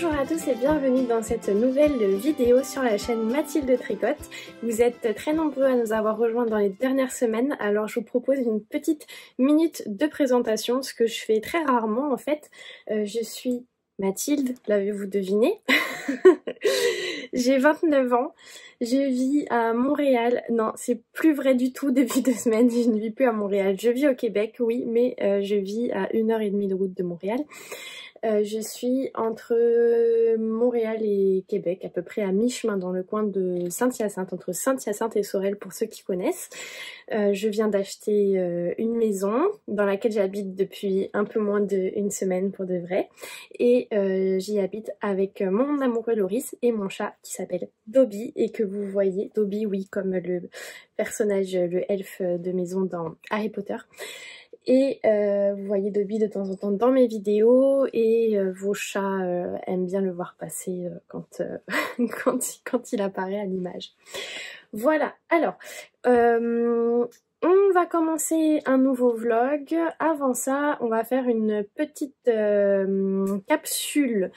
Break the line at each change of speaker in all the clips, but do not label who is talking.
Bonjour à tous et bienvenue dans cette nouvelle vidéo sur la chaîne Mathilde Tricote. Vous êtes très nombreux à nous avoir rejoints dans les dernières semaines, alors je vous propose une petite minute de présentation, ce que je fais très rarement en fait. Je suis Mathilde, l'avez-vous deviné? J'ai 29 ans, je vis à Montréal. Non, c'est plus vrai du tout depuis 2 semaines, je ne vis plus à Montréal. Je vis au Québec, oui, mais je vis à 1h30 de route de Montréal. Je suis entre Montréal et Québec, à peu près à mi-chemin dans le coin de Saint-Hyacinthe, entre Saint-Hyacinthe et Sorel pour ceux qui connaissent. Je viens d'acheter une maison dans laquelle j'habite depuis un peu moins d'1 semaine pour de vrai. Et j'y habite avec mon amoureux Loris et mon chat qui s'appelle Dobby et que vous voyez, Dobby oui, comme le personnage, le elfe de maison dans Harry Potter. Et vous voyez Dobby de temps en temps dans mes vidéos et vos chats aiment bien le voir passer quand il apparaît à l'image. Voilà, alors on va commencer un nouveau vlog. Avant ça, on va faire une petite capsule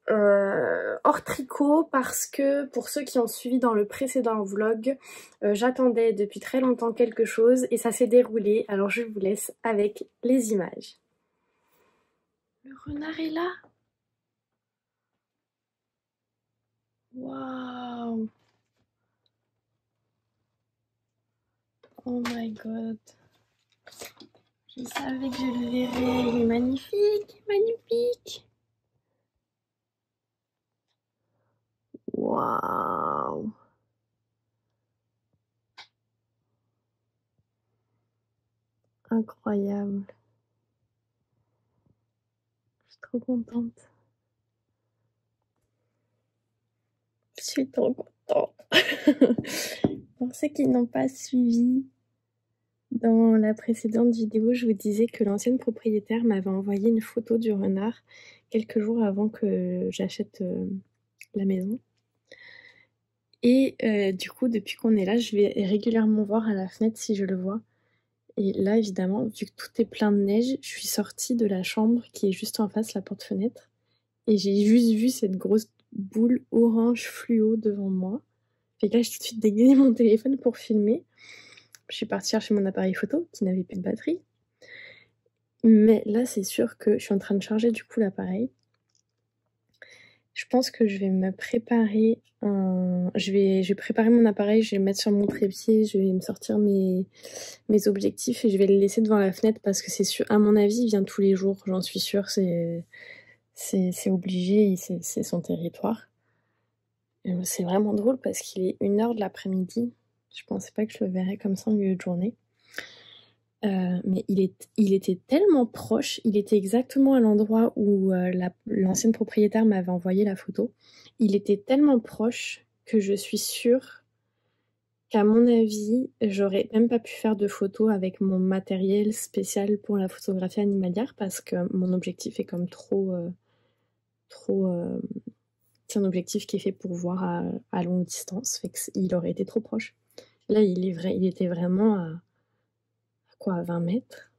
hors tricot parce que pour ceux qui ont suivi dans le précédent vlog, j'attendais depuis très longtemps quelque chose et ça s'est déroulé, alors je vous laisse avec les images. Le renard est là. Waouh. Oh my god. Je savais que je le verrais. Il est magnifique, magnifique. Waouh. Incroyable. Je suis trop contente. Je suis trop contente. Pour ceux qui n'ont pas suivi, dans la précédente vidéo, je vous disais que l'ancienne propriétaire m'avait envoyé une photo du renard quelques jours avant que j'achète la maison. Et du coup, depuis qu'on est là, je vais régulièrement voir à la fenêtre si je le vois. Et là, évidemment, vu que tout est plein de neige, je suis sortie de la chambre qui est juste en face, la porte-fenêtre. Et j'ai juste vu cette grosse boule orange fluo devant moi. Fait que là, j'ai tout de suite dégainé mon téléphone pour filmer. Je suis partie chercher mon appareil photo qui n'avait plus de batterie. Mais là, c'est sûr que je suis en train de charger du coup l'appareil. Je pense que je vais me préparer je vais préparer mon appareil, je vais le mettre sur mon trépied, je vais me sortir mes objectifs et je vais le laisser devant la fenêtre parce que c'est sûr, à mon avis, il vient tous les jours, j'en suis sûre, c'est obligé, c'est son territoire. C'est vraiment drôle parce qu'il est 1h de l'après-midi. Je pensais pas que je le verrais comme ça en milieu de journée. Mais il était tellement proche, il était exactement à l'endroit où l'ancienne propriétaire m'avait envoyé la photo. Il était tellement proche que je suis sûre qu'à mon avis, j'aurais même pas pu faire de photos avec mon matériel spécial pour la photographie animalière parce que mon objectif est comme c'est un objectif qui est fait pour voir à longue distance, fait qu'il aurait été trop proche. Là, il était vraiment à 20 mètres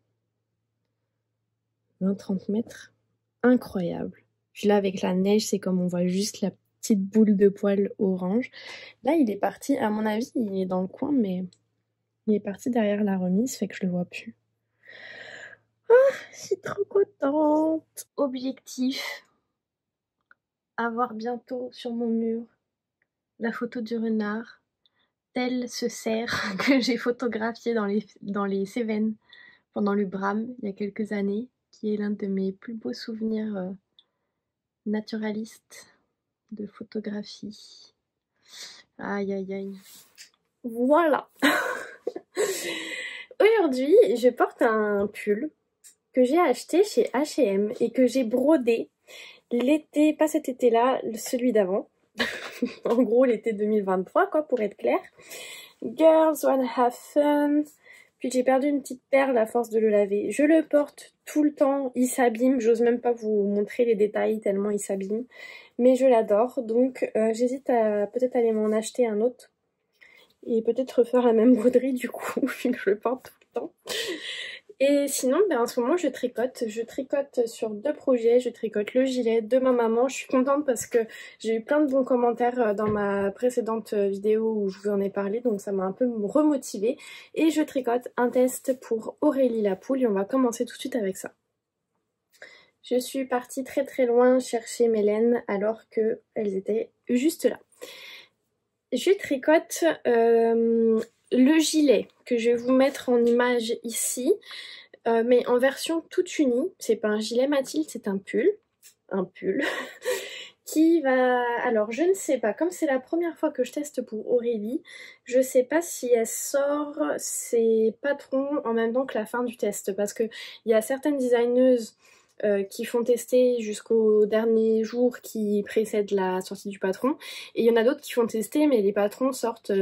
20-30 mètres. Incroyable. Puis là, avec la neige, c'est comme on voit juste la petite boule de poils orange. Là, il est parti, à mon avis, il est dans le coin, mais il est parti derrière la remise, fait que je le vois plus. Ah, je suis trop contente. Objectif. Avoir bientôt sur mon mur la photo du renard, tel ce cerf que j'ai photographié dans les Cévennes pendant le Bram il y a quelques années, qui est l'un de mes plus beaux souvenirs naturalistes de photographie. Aïe aïe aïe. Voilà. Aujourd'hui, je porte un pull que j'ai acheté chez H&M et que j'ai brodé l'été, pas cet été-là, celui d'avant. En gros, l'été 2023, quoi, pour être clair. Girls wanna have fun. Puis j'ai perdu une petite perle à force de le laver. Je le porte tout le temps, il s'abîme. J'ose même pas vous montrer les détails tellement il s'abîme. Mais je l'adore, donc j'hésite à peut-être aller m'en acheter un autre. Et peut-être refaire la même broderie du coup, vu que je le porte tout le temps. Et sinon, en ce moment, je tricote. Je tricote sur 2 projets. Je tricote le gilet de ma maman. Je suis contente parce que j'ai eu plein de bons commentaires dans ma précédente vidéo où je vous en ai parlé. Donc ça m'a un peu remotivée. Et je tricote un test pour Aurélie la poule. Et on va commencer tout de suite avec ça. Je suis partie très très loin chercher mes laines alors qu'elles étaient juste là. Je tricote le gilet que je vais vous mettre en image ici, mais en version toute unie. C'est pas un gilet Mathilde, c'est un pull. Un pull. Qui va... Alors je ne sais pas, comme c'est la première fois que je teste pour Aurélie, je sais pas si elle sort ses patrons en même temps que la fin du test. Parce qu'il y a certaines designeuses qui font tester jusqu'au dernier jour qui précède la sortie du patron. Et il y en a d'autres qui font tester, mais les patrons sortent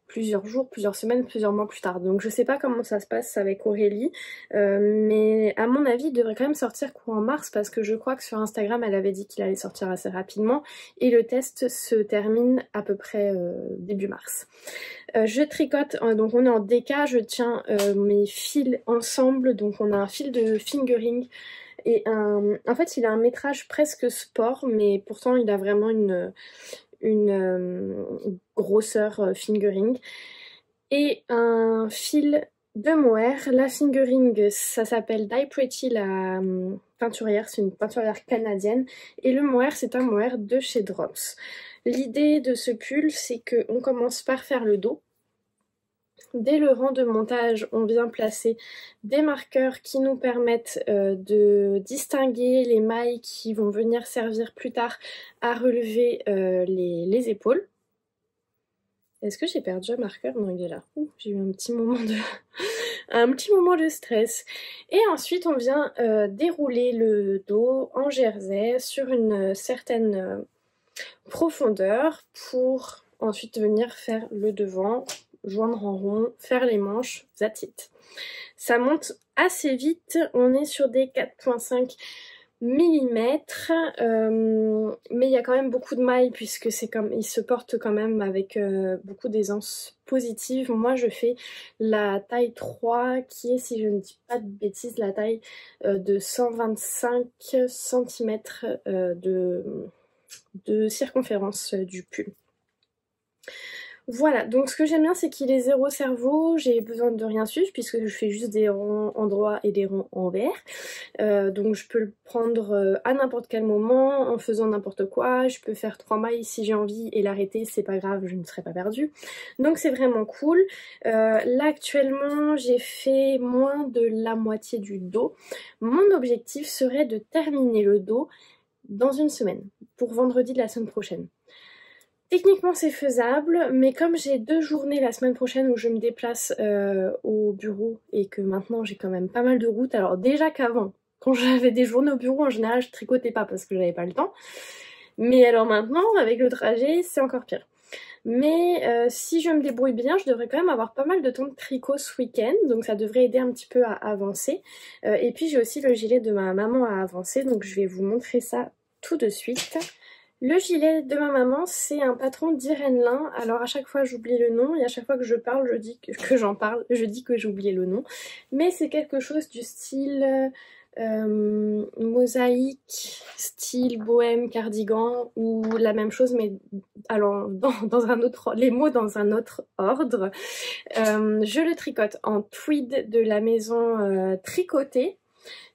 plusieurs jours, plusieurs semaines, plusieurs mois plus tard. Donc je sais pas comment ça se passe avec Aurélie, mais à mon avis il devrait quand même sortir courant mars parce que je crois que sur Instagram elle avait dit qu'il allait sortir assez rapidement et le test se termine à peu près début mars. Je tricote, donc on est en DK, je tiens mes fils ensemble, donc on a un fil de fingering et en fait il a un métrage presque sport, mais pourtant il a vraiment une grosseur fingering et un fil de mohair. La fingering ça s'appelle Die Pretty, la teinturière, c'est une teinturière canadienne, et le mohair c'est un mohair de chez Drops. L'idée de ce pull c'est qu'on commence par faire le dos. Dès le rang de montage, on vient placer des marqueurs qui nous permettent de distinguer les mailles qui vont venir servir plus tard à relever les épaules. Est-ce que j'ai perdu un marqueur? Non, il est là. J'ai eu un petit moment de stress. Et ensuite, on vient dérouler le dos en jersey sur une certaine profondeur pour ensuite venir faire le devant, joindre en rond, faire les manches, that's it. Ça monte assez vite, on est sur des 4,5 mm, mais il y a quand même beaucoup de mailles puisque c'est comme il se porte quand même avec beaucoup d'aisance positive. Moi je fais la taille 3 qui est, si je ne dis pas de bêtises, la taille de 125 cm de circonférence du pull. Voilà, donc ce que j'aime bien c'est qu'il est zéro cerveau, j'ai besoin de rien suivre puisque je fais juste des ronds en droit et des ronds en vert. Donc je peux le prendre à n'importe quel moment en faisant n'importe quoi, je peux faire 3 mailles si j'ai envie et l'arrêter, c'est pas grave, je ne serai pas perdue. Donc c'est vraiment cool. Là actuellement j'ai fait moins de la moitié du dos. Mon objectif serait de terminer le dos dans une semaine, pour vendredi de la semaine prochaine. Techniquement c'est faisable, mais comme j'ai 2 journées la semaine prochaine où je me déplace au bureau et que maintenant j'ai quand même pas mal de route, alors déjà qu'avant, quand j'avais des journées au bureau en général je tricotais pas parce que j'avais pas le temps, mais alors maintenant avec le trajet c'est encore pire. Mais si je me débrouille bien, je devrais quand même avoir pas mal de temps de tricot ce week-end, donc ça devrait aider un petit peu à avancer. Et puis j'ai aussi le gilet de ma maman à avancer, donc je vais vous montrer ça tout de suite. Le gilet de ma maman, c'est un patron d'Irène Lin. Alors à chaque fois j'oublie le nom et à chaque fois que je parle, je dis que j'en parle, je dis que j'ai oublié le nom. Mais c'est quelque chose du style mosaïque, style bohème, cardigan, ou la même chose mais alors dans un autre, les mots dans un autre ordre. Je le tricote en tweed de la maison Tricotée.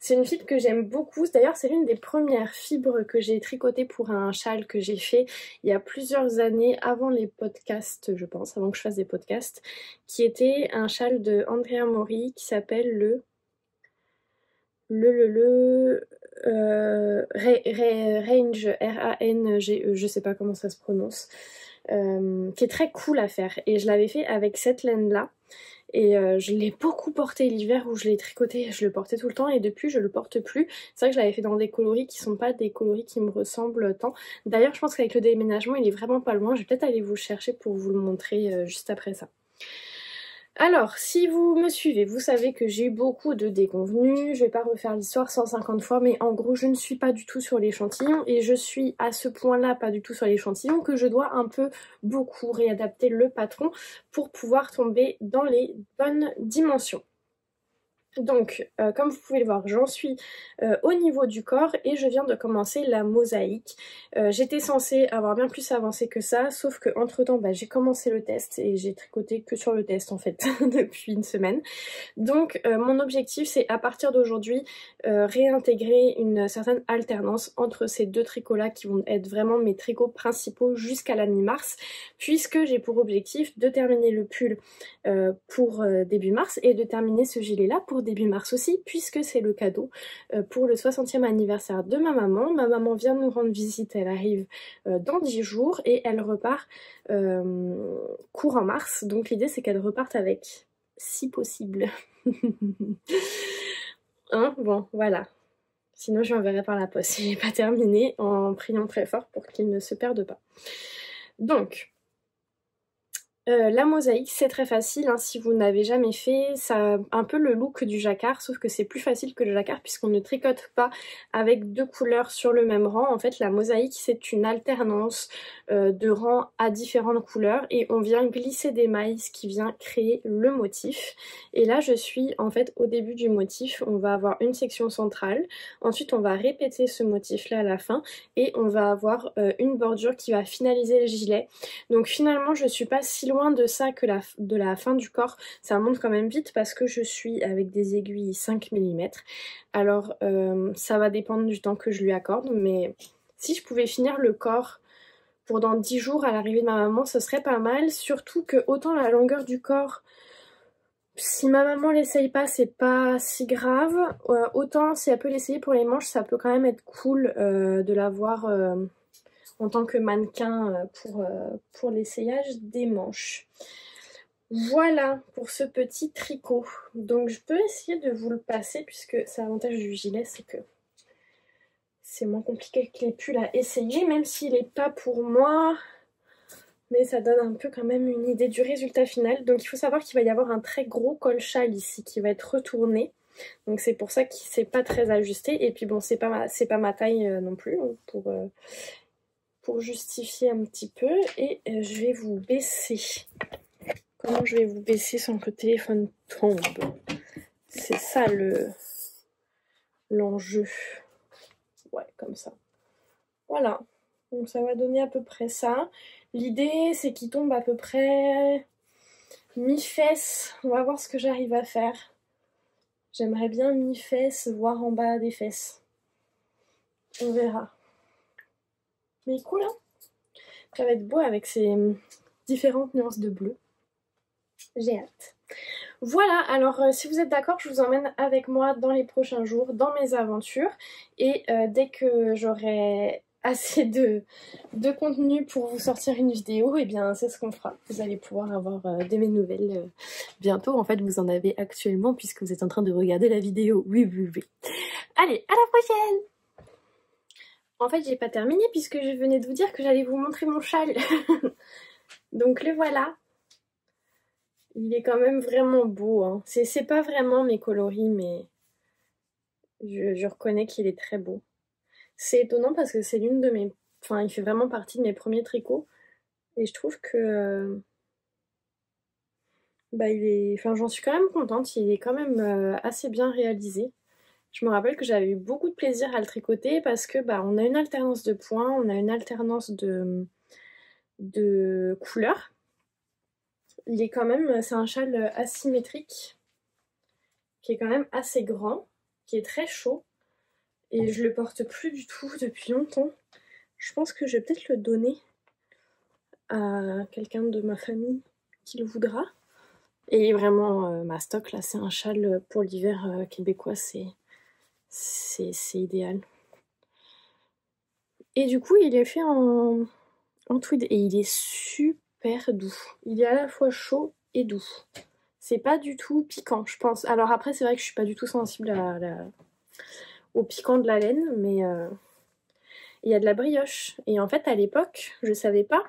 C'est une fibre que j'aime beaucoup, d'ailleurs c'est l'une des premières fibres que j'ai tricotées pour un châle que j'ai fait il y a plusieurs années, avant les podcasts je pense, avant que je fasse des podcasts, qui était un châle de Andrea Mori qui s'appelle le Range, R-A-N-G-E, je sais pas comment ça se prononce, qui est très cool à faire et je l'avais fait avec cette laine là. Et je l'ai beaucoup porté l'hiver où je l'ai tricoté, je le portais tout le temps et depuis je le porte plus. C'est vrai que je l'avais fait dans des coloris qui sont pas des coloris qui me ressemblent tant. D'ailleurs je pense qu'avec le déménagement il est vraiment pas loin, je vais peut-être aller vous le chercher pour vous le montrer juste après ça. Alors, si vous me suivez, vous savez que j'ai eu beaucoup de déconvenues, je vais pas refaire l'histoire 150 fois, mais en gros je ne suis pas du tout sur l'échantillon et je suis à ce point-là pas du tout sur l'échantillon que je dois un peu beaucoup réadapter le patron pour pouvoir tomber dans les bonnes dimensions. Donc, comme vous pouvez le voir, j'en suis au niveau du corps et je viens de commencer la mosaïque. J'étais censée avoir bien plus avancé que ça, sauf que entre temps, j'ai commencé le test et j'ai tricoté que sur le test en fait depuis une semaine. Donc, mon objectif, c'est à partir d'aujourd'hui réintégrer une certaine alternance entre ces deux tricots-là qui vont être vraiment mes tricots principaux jusqu'à la mi-mars, puisque j'ai pour objectif de terminer le pull pour début mars et de terminer ce gilet-là pour début mars aussi, puisque c'est le cadeau pour le 60e anniversaire de ma maman. Ma maman vient nous rendre visite, elle arrive dans 10 jours et elle repart courant mars, donc l'idée c'est qu'elle reparte avec, si possible. Hein, bon, voilà. Sinon je l'enverrai par la poste si j'ai pas terminé, en priant très fort pour qu'il ne se perde pas. Donc, la mosaïque, c'est très facile, hein, si vous n'avez jamais fait, ça a un peu le look du jacquard, sauf que c'est plus facile que le jacquard puisqu'on ne tricote pas avec deux couleurs sur le même rang. En fait, la mosaïque, c'est une alternance de rangs à différentes couleurs et on vient glisser des mailles, ce qui vient créer le motif. Et là, je suis en fait au début du motif, on va avoir une section centrale, ensuite on va répéter ce motif-là à la fin et on va avoir une bordure qui va finaliser le gilet. Donc finalement, je suis pas si loin de ça que de la fin du corps. Ça monte quand même vite parce que je suis avec des aiguilles 5 mm. Alors ça va dépendre du temps que je lui accorde, mais si je pouvais finir le corps pour dans 10 jours à l'arrivée de ma maman, ce serait pas mal. Surtout que autant la longueur du corps, si ma maman l'essaye pas, c'est pas si grave. Autant si elle peut l'essayer pour les manches, ça peut quand même être cool de l'avoir en tant que mannequin pour l'essayage des manches. Voilà pour ce petit tricot. Donc je peux essayer de vous le passer puisque c'est l'avantage du gilet, c'est que c'est moins compliqué que les pulls à essayer, même s'il n'est pas pour moi. Mais ça donne un peu quand même une idée du résultat final. Donc il faut savoir qu'il va y avoir un très gros col-châle ici qui va être retourné. Donc c'est pour ça qu'il ne s'est pas très ajusté. Et puis bon, c'est pas ma taille non plus pour justifier un petit peu. Et je vais vous baisser. Comment je vais vous baisser sans que le téléphone tombe? C'est ça l'enjeu. Ouais, comme ça. Voilà. Donc ça va donner à peu près ça. L'idée, c'est qu'il tombe à peu près mi-fesse. On va voir ce que j'arrive à faire. J'aimerais bien mi-fesse, voire en bas des fesses. On verra. Mais cool, hein? Ça va être beau avec ces différentes nuances de bleu. J'ai hâte. Voilà, alors si vous êtes d'accord, je vous emmène avec moi dans les prochains jours, dans mes aventures. Et dès que j'aurai assez de contenu pour vous sortir une vidéo, et bien c'est ce qu'on fera. Vous allez pouvoir avoir de mes nouvelles bientôt. En fait, vous en avez actuellement puisque vous êtes en train de regarder la vidéo. Oui, oui, oui. Allez, à la prochaine! En fait, j'ai pas terminé puisque je venais de vous dire que j'allais vous montrer mon châle. Donc le voilà. Il est quand même vraiment beau, hein. C'est pas vraiment mes coloris, mais je reconnais qu'il est très beau. C'est étonnant parce que c'est l'une de mes... Enfin, il fait vraiment partie de mes premiers tricots. Et je trouve que... il est... Enfin, j'en suis quand même contente. Il est quand même assez bien réalisé. Je me rappelle que j'avais eu beaucoup de plaisir à le tricoter parce que on a une alternance de points, on a une alternance de couleurs. Il est quand même... C'est un châle asymétrique qui est quand même assez grand, qui est très chaud. Et je le porte plus du tout depuis longtemps. Je pense que je vais peut-être le donner à quelqu'un de ma famille qui le voudra. Et vraiment, ma stock là, c'est un châle pour l'hiver québécois, c'est idéal. Et du coup, il est fait en tweed et il est super doux. Il est à la fois chaud et doux. C'est pas du tout piquant, je pense. Alors après, c'est vrai que je suis pas du tout sensible au piquant de la laine, mais il y a de la brioche. Et en fait, à l'époque, je savais pas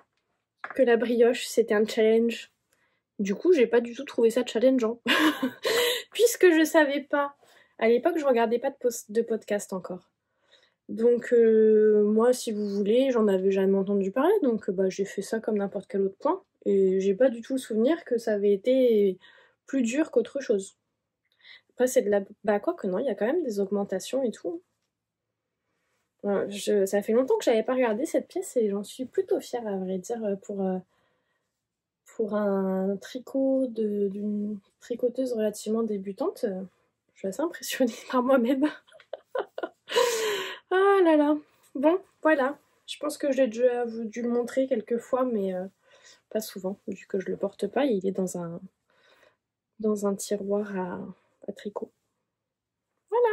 que la brioche, c'était un challenge. Du coup, j'ai pas du tout trouvé ça challengeant. Puisque je savais pas. À l'époque, je regardais pas de podcast encore. Donc, moi, si vous voulez, j'en avais jamais entendu parler. Donc, j'ai fait ça comme n'importe quel autre point. Et j'ai pas du tout le souvenir que ça avait été plus dur qu'autre chose. Après c'est de la... Bah quoi que non, il y a quand même des augmentations et tout. Ça fait longtemps que j'avais pas regardé cette pièce et j'en suis plutôt fière à vrai dire pour un tricot d'une tricoteuse relativement débutante. Je suis assez impressionnée par moi-même. Ah là là. Bon, voilà. Je pense que j'ai déjà dû le montrer quelques fois, mais pas souvent, vu que je le porte pas. Il est dans un tiroir à tricot. Voilà.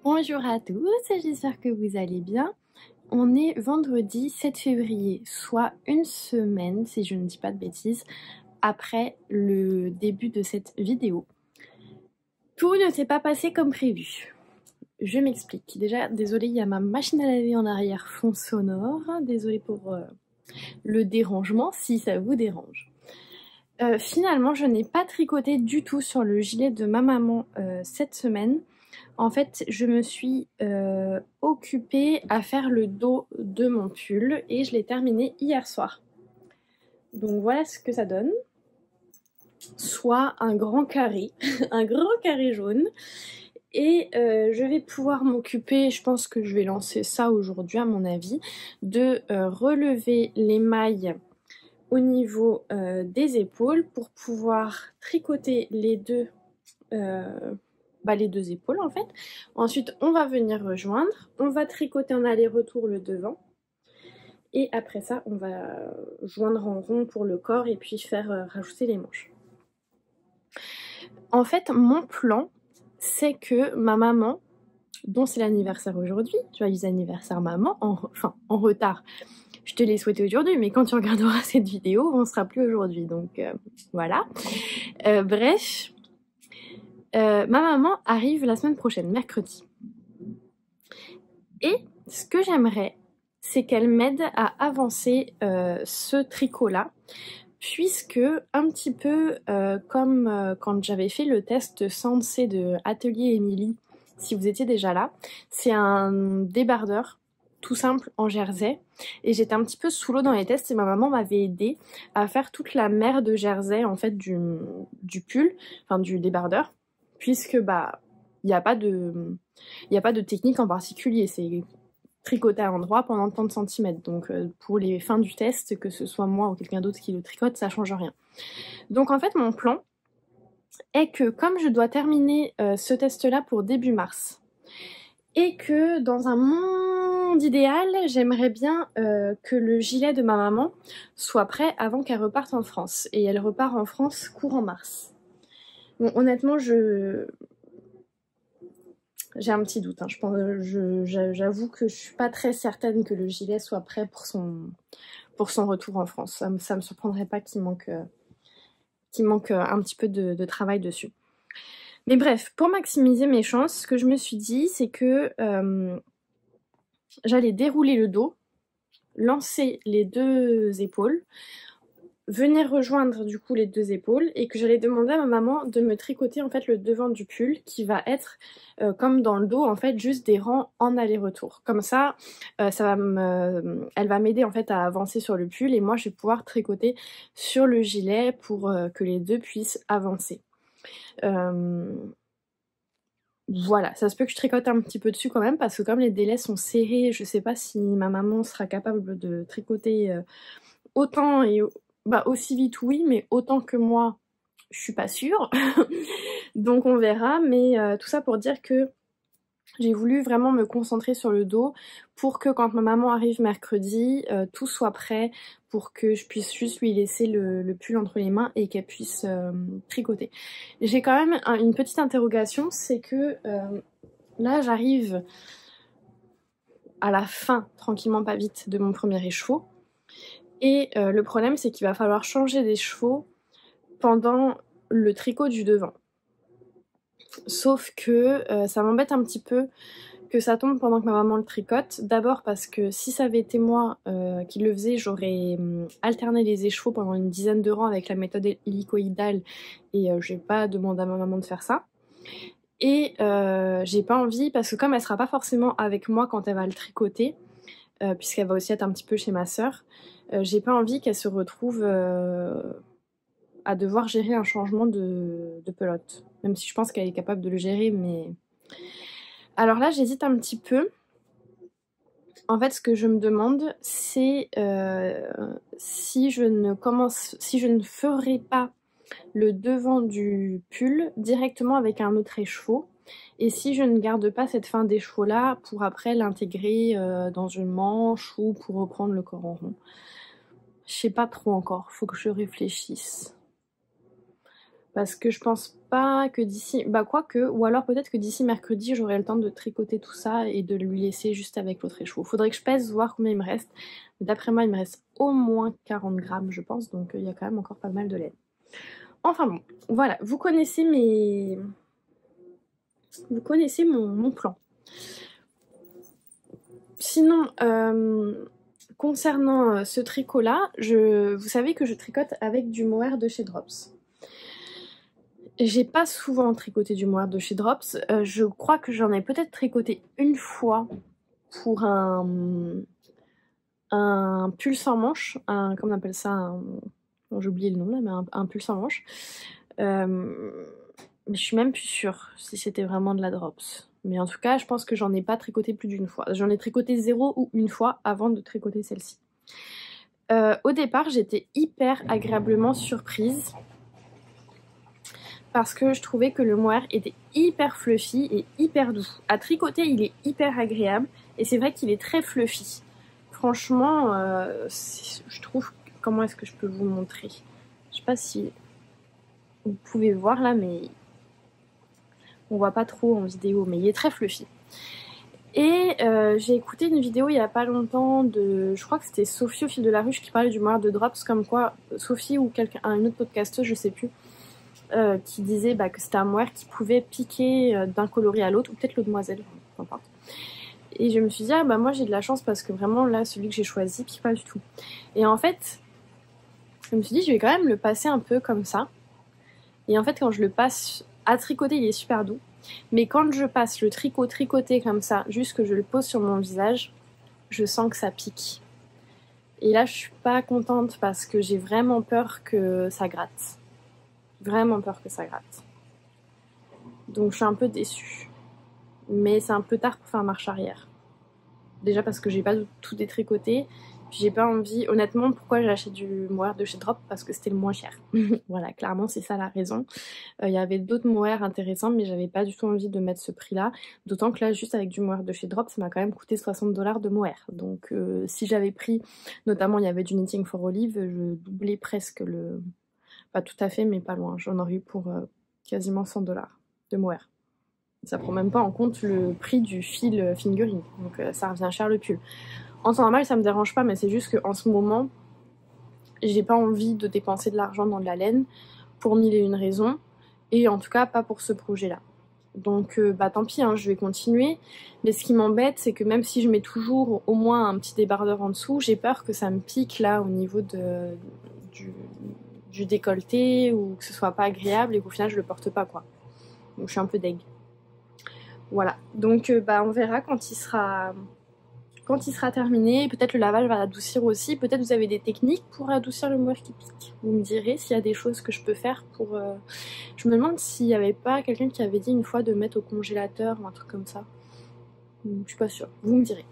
Bonjour à tous, j'espère que vous allez bien. On est vendredi 7 février, soit une semaine, si je ne dis pas de bêtises, après le début de cette vidéo. Tout ne s'est pas passé comme prévu. Je m'explique. Déjà, désolée, il y a ma machine à laver en arrière, fond sonore. Désolée pour le dérangement, si ça vous dérange. Finalement, je n'ai pas tricoté du tout sur le gilet de ma maman cette semaine. En fait, je me suis occupée à faire le dos de mon pull et je l'ai terminé hier soir. Donc voilà ce que ça donne. Soit un grand carré, un grand carré jaune. Et je vais pouvoir m'occuper, je pense que je vais lancer ça aujourd'hui à mon avis, de relever les mailles au niveau des épaules pour pouvoir tricoter les deux épaules en fait. Ensuite on va venir rejoindre, on va tricoter en aller-retour le devant et après ça on va joindre en rond pour le corps et puis faire rajouter les manches. En fait mon plan c'est que ma maman, dont c'est l'anniversaire aujourd'hui, joyeux anniversaire maman, en retard, je te l'ai souhaité aujourd'hui, mais quand tu regarderas cette vidéo, on ne sera plus aujourd'hui, donc voilà. Bref, ma maman arrive la semaine prochaine, mercredi. Et ce que j'aimerais, c'est qu'elle m'aide à avancer ce tricot-là, puisque un petit peu comme quand j'avais fait le test Sensei de Atelier Émilie, si vous étiez déjà là, c'est un débardeur tout simple en jersey et j'étais un petit peu sous l'eau dans les tests et ma maman m'avait aidé à faire toute la mère de jersey en fait du pull, enfin du débardeur, puisque bah il n'y a pas de technique en particulier, c'est tricoter à l'endroit pendant tant de centimètres. Donc pour les fins du test, que ce soit moi ou quelqu'un d'autre qui le tricote, ça change rien. Donc en fait mon plan est que comme je dois terminer ce test là pour début mars et que dans un monde idéal j'aimerais bien que le gilet de ma maman soit prêt avant qu'elle reparte en France, et elle repart en France courant mars. Bon honnêtement j'ai un petit doute, hein. J'avoue que je suis pas très certaine que le gilet soit prêt pour son retour en France. Ça me surprendrait pas qu'il manque un petit peu de travail dessus. Mais bref, pour maximiser mes chances, ce que je me suis dit, c'est que j'allais dérouler le dos, lancer les deux épaules, venir rejoindre du coup les deux épaules et que j'allais demander à ma maman de me tricoter en fait le devant du pull qui va être comme dans le dos en fait juste des rangs en aller-retour. Comme ça, elle va m'aider en fait à avancer sur le pull et moi je vais pouvoir tricoter sur le gilet pour que les deux puissent avancer. voilà, ça se peut que je tricote un petit peu dessus quand même parce que comme les délais sont serrés, je sais pas si ma maman sera capable de tricoter autant et bah, aussi vite oui, mais autant que moi, je suis pas sûre. Donc on verra, mais tout ça pour dire que j'ai voulu vraiment me concentrer sur le dos pour que quand ma maman arrive mercredi, tout soit prêt pour que je puisse juste lui laisser le pull entre les mains et qu'elle puisse tricoter. J'ai quand même une petite interrogation, c'est que là j'arrive à la fin, tranquillement pas vite, de mon premier écheveau. Et le problème c'est qu'il va falloir changer d'écheveau pendant le tricot du devant. Sauf que ça m'embête un petit peu que ça tombe pendant que ma maman le tricote. D'abord parce que si ça avait été moi qui le faisais, j'aurais alterné les écheveaux pendant une dizaine de rangs avec la méthode hélicoïdale et j'ai pas demandé à ma maman de faire ça. Et j'ai pas envie, parce que comme elle sera pas forcément avec moi quand elle va le tricoter, puisqu'elle va aussi être un petit peu chez ma sœur, j'ai pas envie qu'elle se retrouve à devoir gérer un changement de pelote. Même si je pense qu'elle est capable de le gérer, mais... Alors là, j'hésite un petit peu. En fait, ce que je me demande, c'est si je ne ferai pas le devant du pull directement avec un autre écheveau, et si je ne garde pas cette fin d'écheveau là pour après l'intégrer dans une manche ou pour reprendre le corps en rond. Je sais pas trop encore, faut que je réfléchisse. Parce que je pense pas que d'ici... Bah quoique, ou alors peut-être que d'ici mercredi, j'aurai le temps de tricoter tout ça et de lui laisser juste avec l'autre écheveau. Faudrait que je pèse, voir combien il me reste. D'après moi, il me reste au moins 40 grammes, je pense, donc il y a quand même encore pas mal de laine. Enfin bon, voilà, vous connaissez mon plan. Sinon, concernant ce tricot-là, vous savez que je tricote avec du mohair de chez Drops. J'ai pas souvent tricoté du mohair de chez Drops. Je crois que j'en ai peut-être tricoté une fois pour un pull sans manche. Comment on appelle ça, bon, j'ai oublié le nom là, mais un pull sans manche. Mais je suis même plus sûre si c'était vraiment de la Drops. Mais en tout cas, je pense que j'en ai pas tricoté plus d'une fois. J'en ai tricoté 0 ou une fois avant de tricoter celle-ci. Au départ, j'étais hyper agréablement surprise parce que je trouvais que le mohair était hyper fluffy et hyper doux. À tricoter, il est hyper agréable et c'est vrai qu'il est très fluffy. Franchement, je trouve... Comment est-ce que je peux vous montrer? Je sais pas si vous pouvez voir là, mais on voit pas trop en vidéo, mais il est très fluffy. Et j'ai écouté une vidéo il y a pas longtemps de... Je crois que c'était Sophie au fil de la ruche qui parlait du mohair de Drops, comme quoi Sophie ou une autre podcasteuse, je sais plus, qui disait que c'était un mohair qui pouvait piquer d'un coloris à l'autre, ou peut-être l'eau demoiselle, peu importe. Et je me suis dit, moi j'ai de la chance parce que vraiment là, celui que j'ai choisi pique pas du tout. Et en fait, je me suis dit, je vais quand même le passer un peu comme ça. Et en fait, quand je le passe à tricoter, il est super doux. Mais quand je passe le tricot tricoté comme ça, juste que je le pose sur mon visage, je sens que ça pique. Et là, je suis pas contente parce que j'ai vraiment peur que ça gratte. Vraiment peur que ça gratte. Donc je suis un peu déçue. Mais c'est un peu tard pour faire marche arrière. Déjà parce que j'ai pas tout détricoté. Puis j'ai pas envie... Honnêtement, pourquoi j'achète du mohair de chez Drop? Parce que c'était le moins cher. Voilà, clairement c'est ça la raison. Il y avait d'autres mohairs intéressants, mais j'avais pas du tout envie de mettre ce prix-là. D'autant que là, juste avec du mohair de chez Drop, ça m'a quand même coûté 60 $ de mohair. Donc si j'avais pris... Notamment, il y avait du Knitting for Olive, je doublais presque le... Pas tout à fait, mais pas loin. J'en aurais eu pour quasiment 100 $ de mohair. Ça prend même pas en compte le prix du fil fingering. Donc ça revient cher le pull. En temps normal, ça me dérange pas, mais c'est juste qu'en ce moment, j'ai pas envie de dépenser de l'argent dans de la laine pour mille et une raisons. Et en tout cas, pas pour ce projet-là. Donc tant pis, je vais continuer. Mais ce qui m'embête, c'est que même si je mets toujours au moins un petit débardeur en dessous, j'ai peur que ça me pique là au niveau du décolleté ou que ce soit pas agréable et qu'au final je le porte pas quoi. Donc je suis un peu deg. Voilà, donc on verra quand il sera quand il sera terminé, peut-être le lavage va adoucir aussi, peut-être vous avez des techniques pour adoucir le moire qui pique. Vous me direz s'il y a des choses que je peux faire pour... Je me demande s'il n'y avait pas quelqu'un qui avait dit une fois de mettre au congélateur ou un truc comme ça. Je suis pas sûre, vous me direz.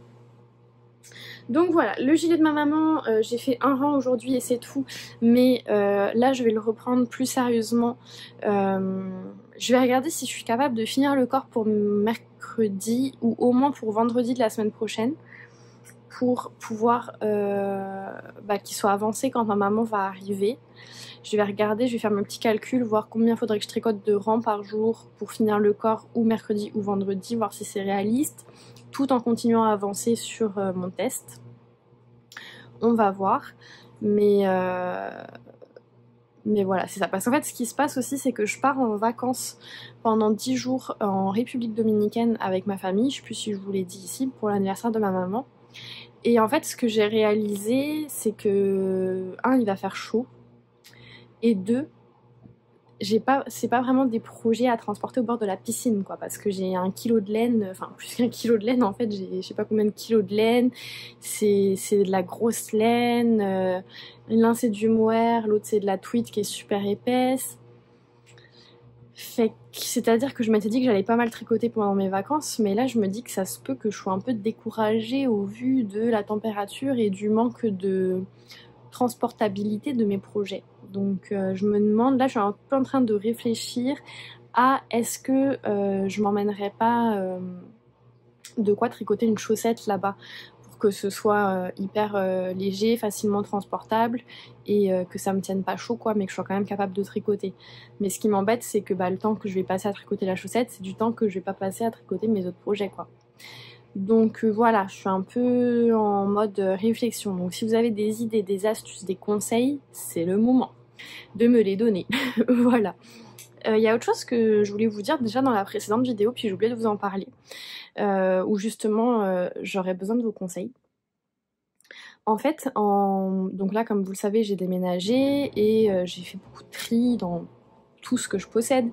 Donc voilà, le gilet de ma maman, j'ai fait un rang aujourd'hui et c'est tout, mais là je vais le reprendre plus sérieusement. Je vais regarder si je suis capable de finir le corps pour mercredi ou au moins pour vendredi de la semaine prochaine pour pouvoir qu'il soit avancé quand ma maman va arriver. Je vais regarder, je vais faire mon petit calcul, voir combien il faudrait que je tricote de rangs par jour pour finir le corps ou mercredi ou vendredi, voir si c'est réaliste, tout en continuant à avancer sur mon test. On va voir, mais voilà, c'est ça. Parce qu'en fait, ce qui se passe aussi, c'est que je pars en vacances pendant 10 jours en République Dominicaine avec ma famille, je sais plus si je vous l'ai dit ici, pour l'anniversaire de ma maman. Et en fait, ce que j'ai réalisé, c'est que, il va faire chaud, et 2, c'est pas vraiment des projets à transporter au bord de la piscine, quoi, parce que j'ai 1 kilo de laine, enfin plus qu'1 kilo de laine en fait, j'ai je sais pas combien de kilos de laine, c'est de la grosse laine, l'un c'est du mohair, l'autre c'est de la tweed qui est super épaisse. C'est-à-dire que je m'étais dit que j'allais pas mal tricoter pendant mes vacances, mais là je me dis que ça se peut que je sois un peu découragée au vu de la température et du manque de transportabilité de mes projets. Donc je me demande, là je suis un peu en train de réfléchir à est-ce que je m'emmènerais pas de quoi tricoter une chaussette là-bas pour que ce soit hyper léger, facilement transportable et que ça me tienne pas chaud quoi, mais que je sois quand même capable de tricoter. Mais ce qui m'embête c'est que le temps que je vais passer à tricoter la chaussette, c'est du temps que je vais pas passer à tricoter mes autres projets quoi. Donc voilà, je suis un peu en mode réflexion. Donc si vous avez des idées, des astuces, des conseils, c'est le moment de me les donner. Voilà. Y a autre chose que je voulais vous dire déjà dans la précédente vidéo, puis j'ai oublié de vous en parler, où justement j'aurais besoin de vos conseils. En fait, donc là comme vous le savez, j'ai déménagé et j'ai fait beaucoup de tri dans tout ce que je possède.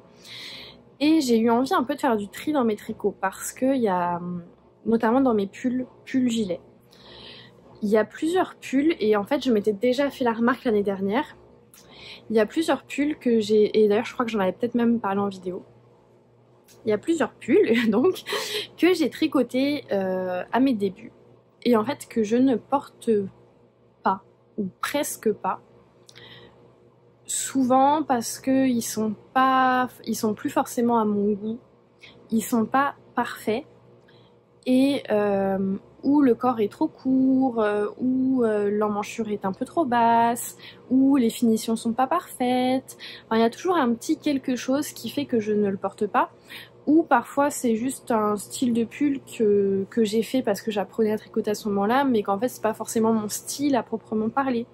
Et j'ai eu envie un peu de faire du tri dans mes tricots parce que il y a... notamment dans mes pulls gilets. Il y a plusieurs pulls et en fait je m'étais déjà fait la remarque l'année dernière. Il y a plusieurs pulls que j'ai, et d'ailleurs je crois que j'en avais peut-être même parlé en vidéo. Il y a plusieurs pulls donc que j'ai tricotés à mes débuts et en fait que je ne porte pas ou presque pas. Souvent parce que ils sont plus forcément à mon goût, ils sont pas parfaits. Et où le corps est trop court, où l'emmanchure est un peu trop basse, où les finitions sont pas parfaites. Enfin, il y a toujours un petit quelque chose qui fait que je ne le porte pas. Ou parfois c'est juste un style de pull que j'ai fait parce que j'apprenais à tricoter à ce moment-là, mais qu'en fait c'est pas forcément mon style à proprement parler.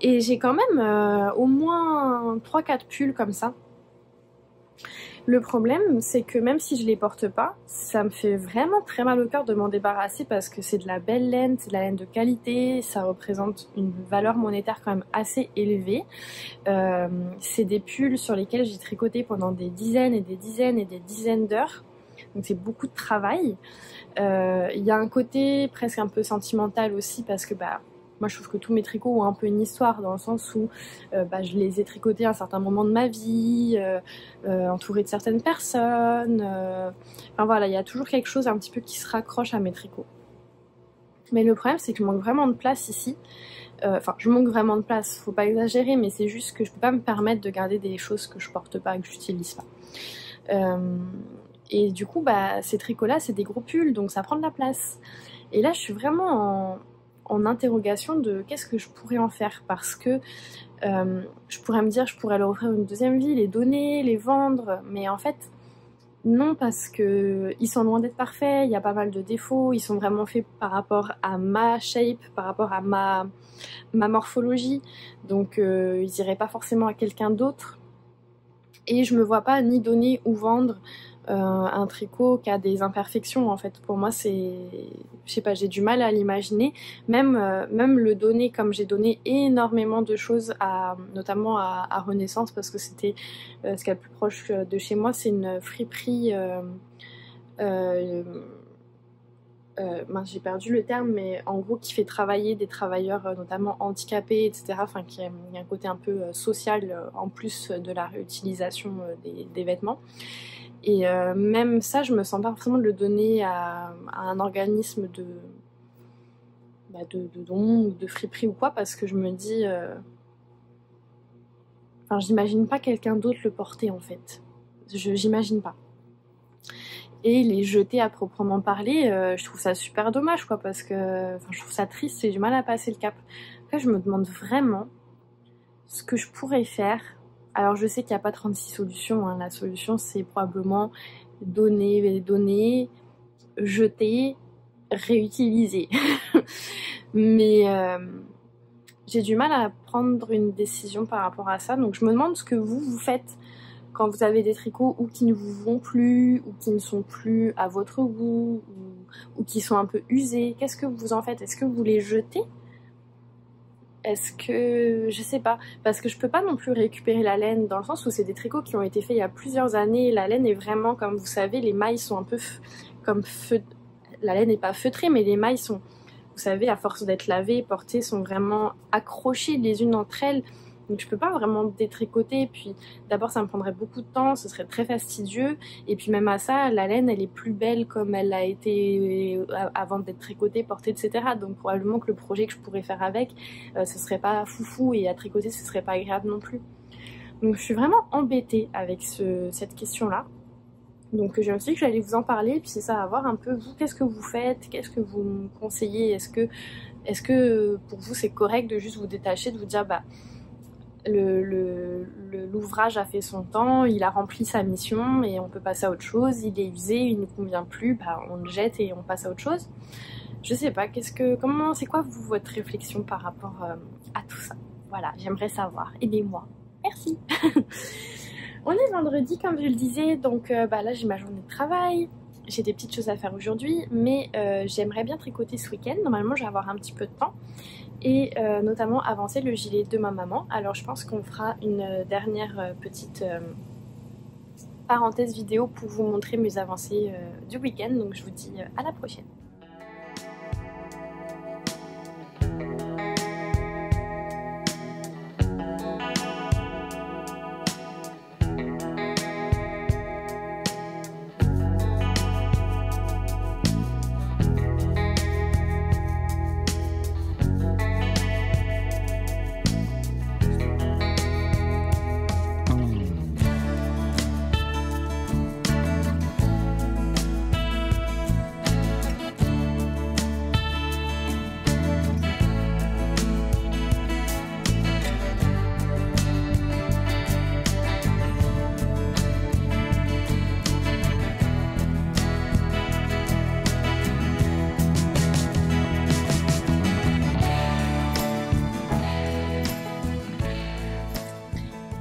Et j'ai quand même au moins 3-4 pulls comme ça. Le problème, c'est que même si je les porte pas, ça me fait vraiment très mal au cœur de m'en débarrasser parce que c'est de la belle laine, c'est de la laine de qualité, ça représente une valeur monétaire quand même assez élevée. C'est des pulls sur lesquels j'ai tricoté pendant des dizaines et des dizaines et des dizaines d'heures. Donc c'est beaucoup de travail. Il y a un côté presque un peu sentimental aussi parce que moi je trouve que tous mes tricots ont un peu une histoire dans le sens où je les ai tricotés à un certain moment de ma vie, entourée de certaines personnes. Enfin voilà, il y a toujours quelque chose un petit peu qui se raccroche à mes tricots. Mais le problème c'est que je manque vraiment de place ici. Enfin je manque vraiment de place, faut pas exagérer, mais c'est juste que je peux pas me permettre de garder des choses que je porte pas, que j'utilise pas. Et du coup ces tricots là c'est des gros pulls donc ça prend de la place. Et là je suis vraiment en interrogation de qu'est-ce que je pourrais en faire parce que je pourrais me dire je pourrais leur offrir une deuxième vie, les donner, les vendre, mais en fait non parce que ils sont loin d'être parfaits, il y a pas mal de défauts, ils sont vraiment faits par rapport à ma shape, par rapport à ma morphologie, donc ils iraient pas forcément à quelqu'un d'autre et je me vois pas ni donner ou vendre un tricot qui a des imperfections en fait. Pour moi c'est, je sais pas, j'ai du mal à l'imaginer, même le donner comme j'ai donné énormément de choses notamment à Renaissance parce que c'était ce qu'il y a le plus proche de chez moi, c'est une friperie mince, j'ai perdu le terme, mais en gros qui fait travailler des travailleurs notamment handicapés, etc. Enfin, il y a un côté un peu social en plus de la réutilisation des vêtements. Et même ça, je me sens pas forcément de le donner à un organisme de dons ou de friperie ou quoi, parce que je me dis... Enfin, j'imagine pas quelqu'un d'autre le porter en fait. J'imagine pas. Et les jeter à proprement parler, je trouve ça super dommage quoi, parce que je trouve ça triste, j'ai du mal à passer le cap. Après, je me demande vraiment ce que je pourrais faire. Alors je sais qu'il n'y a pas 36 solutions, hein. La solution c'est probablement donner, jeter, réutiliser. Mais j'ai du mal à prendre une décision par rapport à ça, donc je me demande ce que vous faites quand vous avez des tricots ou qui ne vous vont plus, ou qui ne sont plus à votre goût, ou qui sont un peu usés. Qu'est-ce que vous en faites? Est-ce que vous les jetez? Est-ce que... je sais pas, parce que je peux pas non plus récupérer la laine, dans le sens où c'est des tricots qui ont été faits il y a plusieurs années. La laine est vraiment, comme vous savez, les mailles sont un peu comme la laine n'est pas feutrée, mais les mailles sont, vous savez, à force d'être lavées, portées, sont vraiment accrochées les unes entre elles. Donc je peux pas vraiment détricoter, puis d'abord ça me prendrait beaucoup de temps, ce serait très fastidieux, et puis même à ça, la laine elle est plus belle comme elle a été avant d'être tricotée, portée, etc. Donc probablement que le projet que je pourrais faire avec, ce serait pas foufou, et à tricoter ce serait pas agréable non plus. Donc je suis vraiment embêtée avec cette question-là. Donc je me suis dit que j'allais vous en parler, puis c'est ça, à voir un peu vous, qu'est-ce que vous faites, qu'est-ce que vous me conseillez, est-ce que pour vous c'est correct de juste vous détacher, de vous dire bah l'ouvrage a fait son temps, il a rempli sa mission et on peut passer à autre chose, il est usé, il ne nous convient plus, bah on le jette et on passe à autre chose. Je sais pas, c'est quoi vous, votre réflexion par rapport à tout ça? Voilà, j'aimerais savoir, aidez-moi. Merci. On est vendredi comme je le disais, donc là j'ai ma journée de travail, j'ai des petites choses à faire aujourd'hui, mais j'aimerais bien tricoter ce week-end. Normalement je vais avoir un petit peu de temps, et notamment avancer le gilet de ma maman. Alors je pense qu'on fera une dernière petite parenthèse vidéo pour vous montrer mes avancées du week-end, donc je vous dis à la prochaine.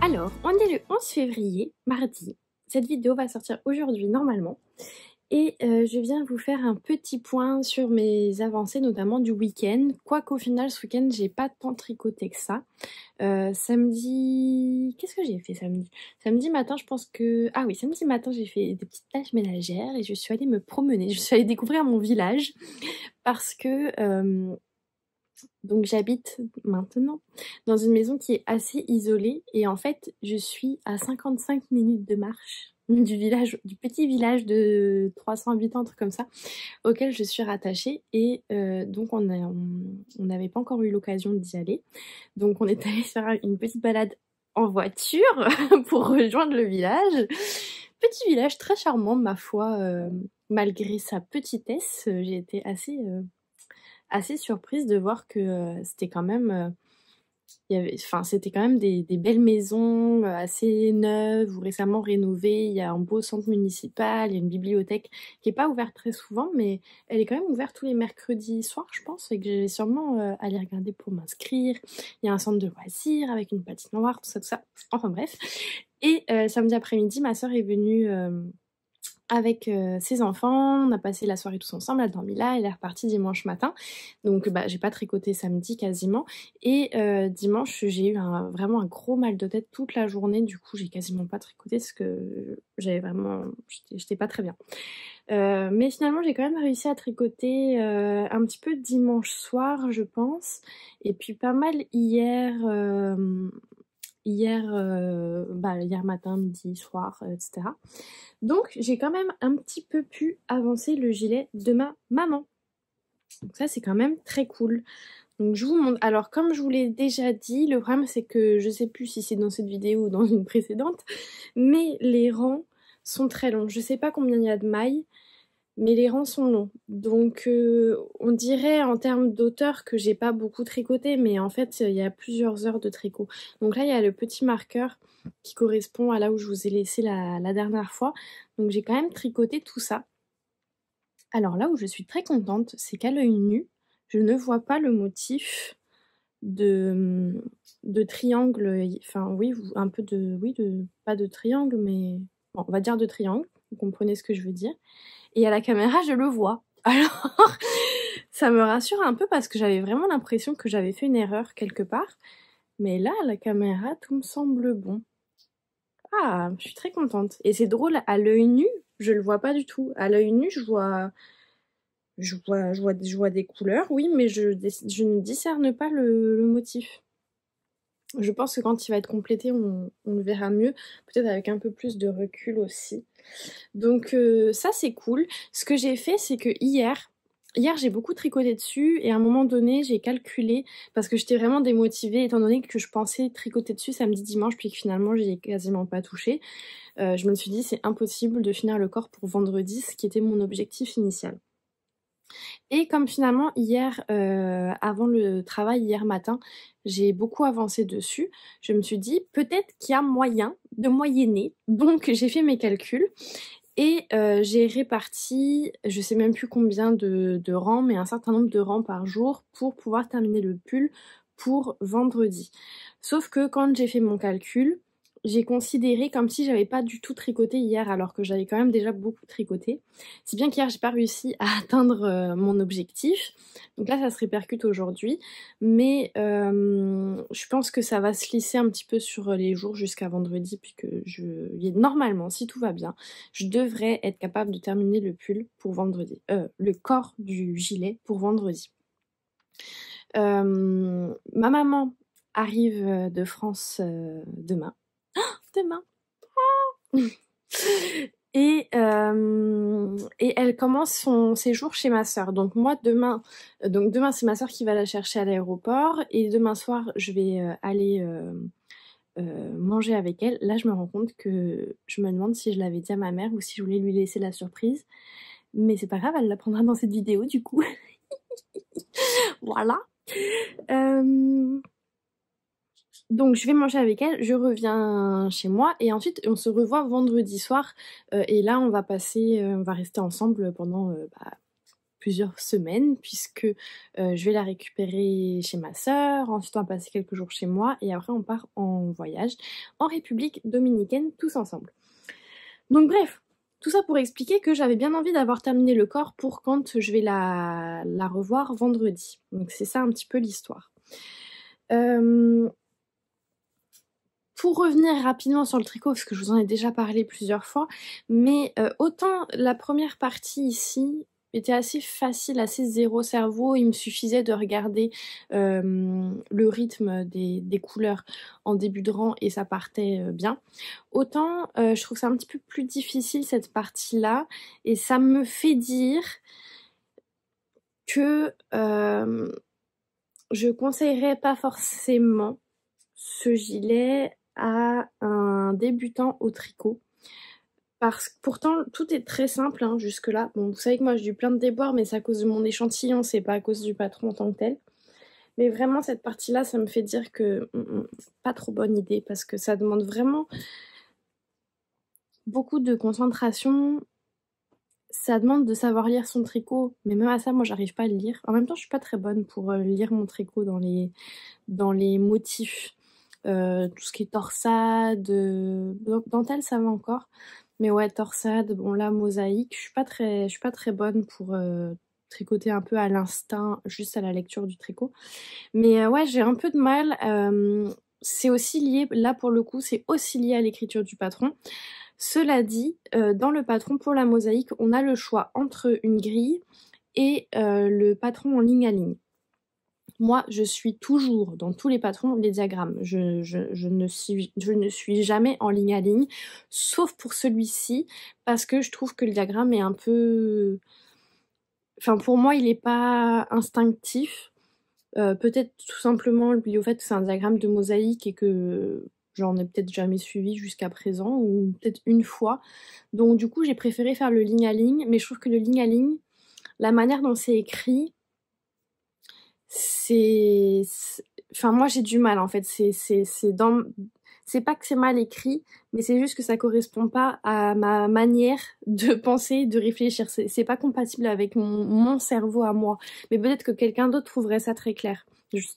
Alors, on est le 11 février, mardi. Cette vidéo va sortir aujourd'hui normalement. Et je viens vous faire un petit point sur mes avancées, notamment du week-end. Quoiqu'au final, ce week-end, j'ai pas tant tricoté que ça. Samedi... Qu'est-ce que j'ai fait samedi? Samedi matin, je pense que... Ah oui, samedi matin, j'ai fait des petites tâches ménagères et je suis allée me promener. Je suis allée découvrir mon village parce que... Donc j'habite maintenant dans une maison qui est assez isolée et en fait je suis à 55 minutes de marche du petit village de 300 habitants, un truc comme ça, auquel je suis rattachée, et donc on n'avait pas encore eu l'occasion d'y aller. Donc on est allé faire une petite balade en voiture pour rejoindre le village. Petit village très charmant ma foi, malgré sa petitesse. J'ai été assez surprise de voir que c'était quand même c'était quand même des belles maisons assez neuves ou récemment rénovées. Il y a un beau centre municipal, il y a une bibliothèque qui est pas ouverte très souvent, mais elle est quand même ouverte tous les mercredis soirs, je pense, et que je vais sûrement aller regarder pour m'inscrire. Il y a un centre de loisirs avec une patinoire, tout ça, enfin bref. Et samedi après-midi, ma soeur est venue avec ses enfants, on a passé la soirée tous ensemble, elle a dormi là, elle est repartie dimanche matin, donc j'ai pas tricoté samedi quasiment, et dimanche j'ai eu vraiment un gros mal de tête toute la journée, du coup j'ai quasiment pas tricoté parce que j'avais vraiment, j'étais pas très bien. Mais finalement j'ai quand même réussi à tricoter un petit peu dimanche soir je pense, et puis pas mal hier, hier matin, midi, soir, etc. Donc j'ai quand même un petit peu pu avancer le gilet de ma maman. Donc ça c'est quand même très cool. Donc je vous montre. Alors comme je vous l'ai déjà dit, le problème c'est que je sais plus si c'est dans cette vidéo ou dans une précédente, mais les rangs sont très longs. Je sais pas combien il y a de mailles, mais les rangs sont longs. Donc on dirait en termes d'auteur que j'ai pas beaucoup tricoté, mais en fait il y a plusieurs heures de tricot. Donc là il y a le petit marqueur qui correspond à là où je vous ai laissé la dernière fois. Donc j'ai quand même tricoté tout ça. Alors là où je suis très contente, c'est qu'à l'œil nu, je ne vois pas le motif de triangle, enfin oui, un peu de, oui, pas de triangle, mais bon, on va dire de triangle, vous comprenez ce que je veux dire. Et à la caméra, je le vois. Alors, ça me rassure un peu parce que j'avais vraiment l'impression que j'avais fait une erreur quelque part. Mais là, à la caméra, tout me semble bon. Ah, je suis très contente. Et c'est drôle, à l'œil nu, je le vois pas du tout. À l'œil nu, je vois des couleurs, oui, mais je ne discerne pas le motif. Je pense que quand il va être complété, on le verra mieux, peut-être avec un peu plus de recul aussi. Donc ça c'est cool. Ce que j'ai fait, c'est que hier j'ai beaucoup tricoté dessus et à un moment donné j'ai calculé parce que j'étais vraiment démotivée étant donné que je pensais tricoter dessus samedi dimanche puis que finalement j'y ai quasiment pas touché. Je me suis dit c'est impossible de finir le corps pour vendredi, ce qui était mon objectif initial. Et comme finalement hier, avant le travail, hier matin, j'ai beaucoup avancé dessus, je me suis dit peut-être qu'il y a moyen de moyenner. Donc j'ai fait mes calculs et j'ai réparti, je sais même plus combien de rangs, mais un certain nombre de rangs par jour pour pouvoir terminer le pull pour vendredi. Sauf que quand j'ai fait mon calcul, j'ai considéré comme si j'avais pas du tout tricoté hier alors que j'avais quand même déjà beaucoup tricoté. Si bien qu'hier j'ai pas réussi à atteindre mon objectif. Donc là ça se répercute aujourd'hui. Mais je pense que ça va se lisser un petit peu sur les jours jusqu'à vendredi puisque normalement, si tout va bien, je devrais être capable de terminer le pull pour vendredi. Le corps du gilet pour vendredi. Ma maman arrive de France demain. Demain. Et elle commence son séjour chez ma soeur. Donc moi demain c'est ma soeur qui va la chercher à l'aéroport et demain soir je vais aller manger avec elle. Là je me rends compte que je me demande si je l'avais dit à ma mère ou si je voulais lui laisser la surprise. Mais c'est pas grave, elle l'apprendra dans cette vidéo du coup. Voilà. Donc je vais manger avec elle, je reviens chez moi et ensuite on se revoit vendredi soir et là on va rester ensemble pendant plusieurs semaines puisque je vais la récupérer chez ma soeur, ensuite on va passer quelques jours chez moi et après on part en voyage en République Dominicaine tous ensemble. Donc bref, tout ça pour expliquer que j'avais bien envie d'avoir terminé le corps pour quand je vais la revoir vendredi. Donc c'est ça un petit peu l'histoire. Pour revenir rapidement sur le tricot, parce que je vous en ai déjà parlé plusieurs fois, mais autant la première partie ici était assez facile, assez zéro cerveau, il me suffisait de regarder le rythme des couleurs en début de rang et ça partait bien. Autant je trouve ça un petit peu plus difficile cette partie-là et ça me fait dire que je conseillerais pas forcément ce gilet à un débutant au tricot. Parce que pourtant tout est très simple hein, jusque là. Bon, vous savez que moi j'ai eu plein de déboires mais c'est à cause de mon échantillon, c'est pas à cause du patron en tant que tel. Mais vraiment cette partie là ça me fait dire que pas trop bonne idée parce que ça demande vraiment beaucoup de concentration. Ça demande de savoir lire son tricot, mais même à ça moi j'arrive pas à le lire. En même temps je suis pas très bonne pour lire mon tricot dans les motifs. Tout ce qui est torsade, dentelle ça va encore, mais ouais torsade, bon là mosaïque, je suis pas très bonne pour tricoter un peu à l'instinct, juste à la lecture du tricot, mais ouais j'ai un peu de mal, c'est aussi lié, là pour le coup c'est aussi lié à l'écriture du patron, Cela dit, dans le patron pour la mosaïque, on a le choix entre une grille et le patron en ligne à ligne. Moi, je suis toujours, dans tous les patrons, les diagrammes. Je ne suis jamais en ligne à ligne, sauf pour celui-ci, parce que je trouve que le diagramme est un peu... Enfin, pour moi, il n'est pas instinctif. Peut-être tout simplement lié au fait que c'est un diagramme de mosaïque et que j'en ai peut-être jamais suivi jusqu'à présent, ou peut-être une fois. Donc du coup, j'ai préféré faire le ligne à ligne, mais je trouve que le ligne à ligne, la manière dont c'est écrit, enfin moi j'ai du mal en fait, c'est pas que c'est mal écrit, mais c'est juste que ça correspond pas à ma manière de penser, de réfléchir. C'est pas compatible avec mon cerveau à moi. Mais peut-être que quelqu'un d'autre trouverait ça très clair.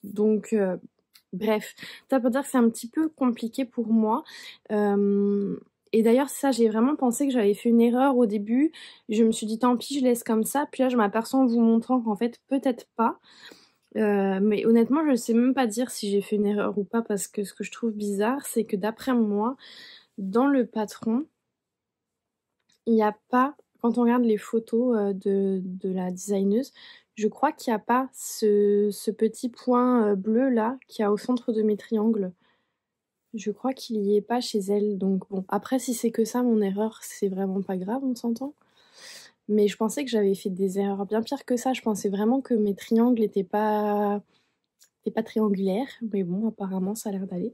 Donc, bref. Ça peut dire que c'est un petit peu compliqué pour moi. Et d'ailleurs, ça, j'ai vraiment pensé que j'avais fait une erreur au début. Je me suis dit, tant pis, je laisse comme ça. Puis là, je m'aperçois en vous montrant qu'en fait, peut-être pas. Mais honnêtement, je sais même pas dire si j'ai fait une erreur ou pas, parce que ce que je trouve bizarre, c'est que d'après moi, dans le patron, il n'y a pas, quand on regarde les photos de la designeuse, je crois qu'il n'y a pas ce petit point bleu là qu'il y a au centre de mes triangles. Je crois qu'il y est pas chez elle. Donc bon, après si c'est que ça mon erreur, c'est vraiment pas grave, on s'entend. Mais je pensais que j'avais fait des erreurs bien pires que ça. Je pensais vraiment que mes triangles n'étaient pas triangulaires. Mais bon, apparemment ça a l'air d'aller.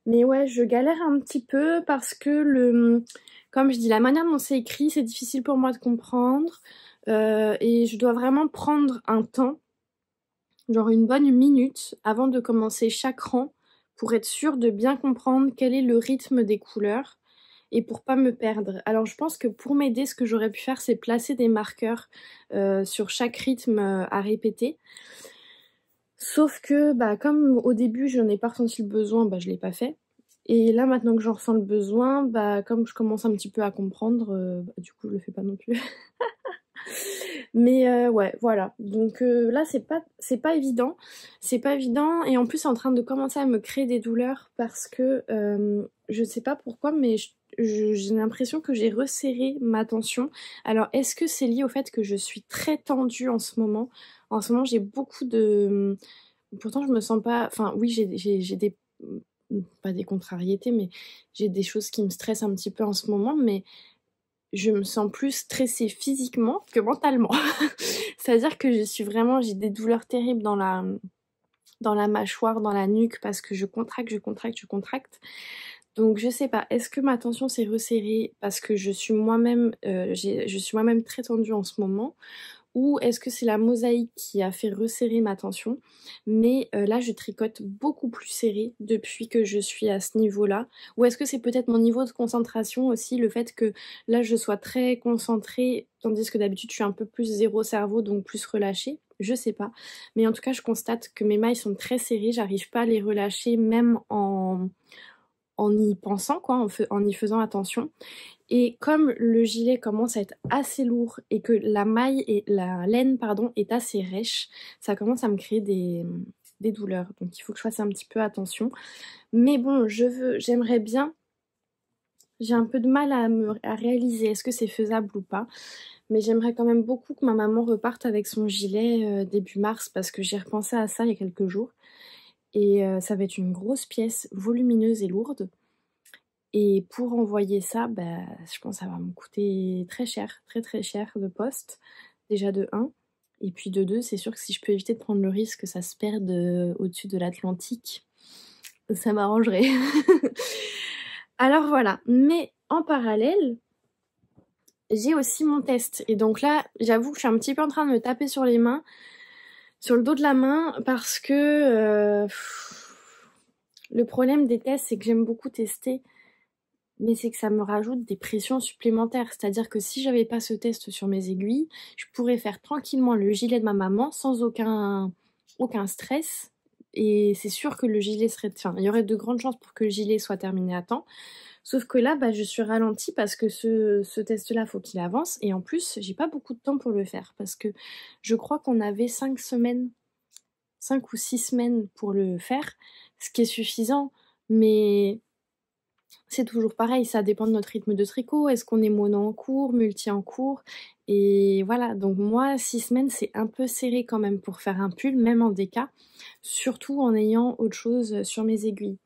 Mais ouais, je galère un petit peu parce que comme je dis, la manière dont c'est écrit, c'est difficile pour moi de comprendre. Et je dois vraiment prendre un temps, genre une bonne minute, avant de commencer chaque rang, pour être sûre de bien comprendre quel est le rythme des couleurs et pour pas me perdre. Alors je pense que pour m'aider, ce que j'aurais pu faire, c'est placer des marqueurs sur chaque rythme à répéter. Sauf que, bah, comme au début, je n'en ai pas ressenti le besoin, bah, je l'ai pas fait. Et là, maintenant que j'en ressens le besoin, bah, comme je commence un petit peu à comprendre, bah, du coup, je le fais pas non plus. Mais ouais, voilà. Donc là, c'est pas évident. C'est pas évident. Et en plus, c'est en train de commencer à me créer des douleurs parce que je sais pas pourquoi, mais j'ai l'impression que j'ai resserré ma tension. Alors, est-ce que c'est lié au fait que je suis très tendue en ce moment? En ce moment, j'ai beaucoup de... Pourtant, je me sens pas... Enfin, oui, j'ai des... Pas des contrariétés, mais j'ai des choses qui me stressent un petit peu en ce moment, mais je me sens plus stressée physiquement que mentalement. C'est-à-dire que j'ai des douleurs terribles dans la mâchoire, dans la nuque, parce que je contracte. Donc je sais pas, est-ce que ma tension s'est resserrée parce que je suis moi-même très tendue en ce moment, ou est-ce que c'est la mosaïque qui a fait resserrer ma tension? Mais là, je tricote beaucoup plus serré depuis que je suis à ce niveau-là. Ou est-ce que c'est peut-être mon niveau de concentration aussi, le fait que là, je sois très concentrée, tandis que d'habitude, je suis un peu plus zéro cerveau, donc plus relâchée? Je sais pas. Mais en tout cas, je constate que mes mailles sont très serrées, j'arrive pas à les relâcher même en y pensant, quoi, en y faisant attention. Et comme le gilet commence à être assez lourd et que la laine, pardon, est assez rêche, ça commence à me créer des douleurs. Donc il faut que je fasse un petit peu attention. Mais bon, j'aimerais bien, j'ai un peu de mal à réaliser est-ce que c'est faisable ou pas. Mais j'aimerais quand même beaucoup que ma maman reparte avec son gilet début mars, parce que j'ai repensé à ça il y a quelques jours. Et ça va être une grosse pièce volumineuse et lourde. Et pour envoyer ça, bah, je pense que ça va me coûter très cher, très très cher de poste, déjà de 1. Et puis de 2, c'est sûr que si je peux éviter de prendre le risque que ça se perde au-dessus de l'Atlantique, ça m'arrangerait. Alors voilà, mais en parallèle, j'ai aussi mon test. Et donc là, j'avoue que je suis un petit peu en train de me taper sur les mains, sur le dos de la main, parce que le problème des tests, c'est que j'aime beaucoup tester, mais c'est que ça me rajoute des pressions supplémentaires. C'est-à-dire que si j'avais pas ce test sur mes aiguilles, je pourrais faire tranquillement le gilet de ma maman sans aucun stress. Et c'est sûr que le gilet serait... Enfin, il y aurait de grandes chances pour que le gilet soit terminé à temps. Sauf que là, bah, je suis ralentie parce que ce test-là, faut qu'il avance. Et en plus, j'ai pas beaucoup de temps pour le faire. Parce que je crois qu'on avait 5 semaines, 5 ou 6 semaines pour le faire. Ce qui est suffisant. Mais c'est toujours pareil, ça dépend de notre rythme de tricot. Est-ce qu'on est mono en cours, multi en cours? Et voilà, donc moi, 6 semaines, c'est un peu serré quand même pour faire un pull, même en déca, surtout en ayant autre chose sur mes aiguilles.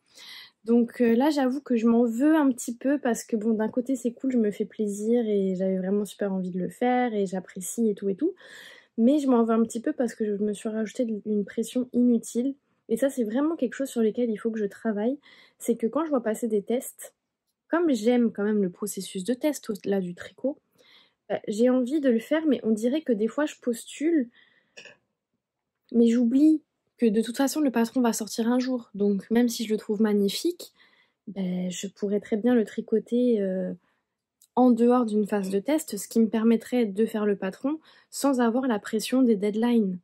Donc là, j'avoue que je m'en veux un petit peu parce que bon, d'un côté, c'est cool, je me fais plaisir et j'avais vraiment super envie de le faire et j'apprécie et tout et tout. Mais je m'en veux un petit peu parce que je me suis rajouté une pression inutile. Et ça, c'est vraiment quelque chose sur lequel il faut que je travaille. C'est que quand je vois passer des tests, comme j'aime quand même le processus de test au-delà du tricot, j'ai envie de le faire, mais on dirait que des fois je postule, mais j'oublie que de toute façon le patron va sortir un jour. Donc même si je le trouve magnifique, je pourrais très bien le tricoter en dehors d'une phase de test, ce qui me permettrait de faire le patron sans avoir la pression des deadlines.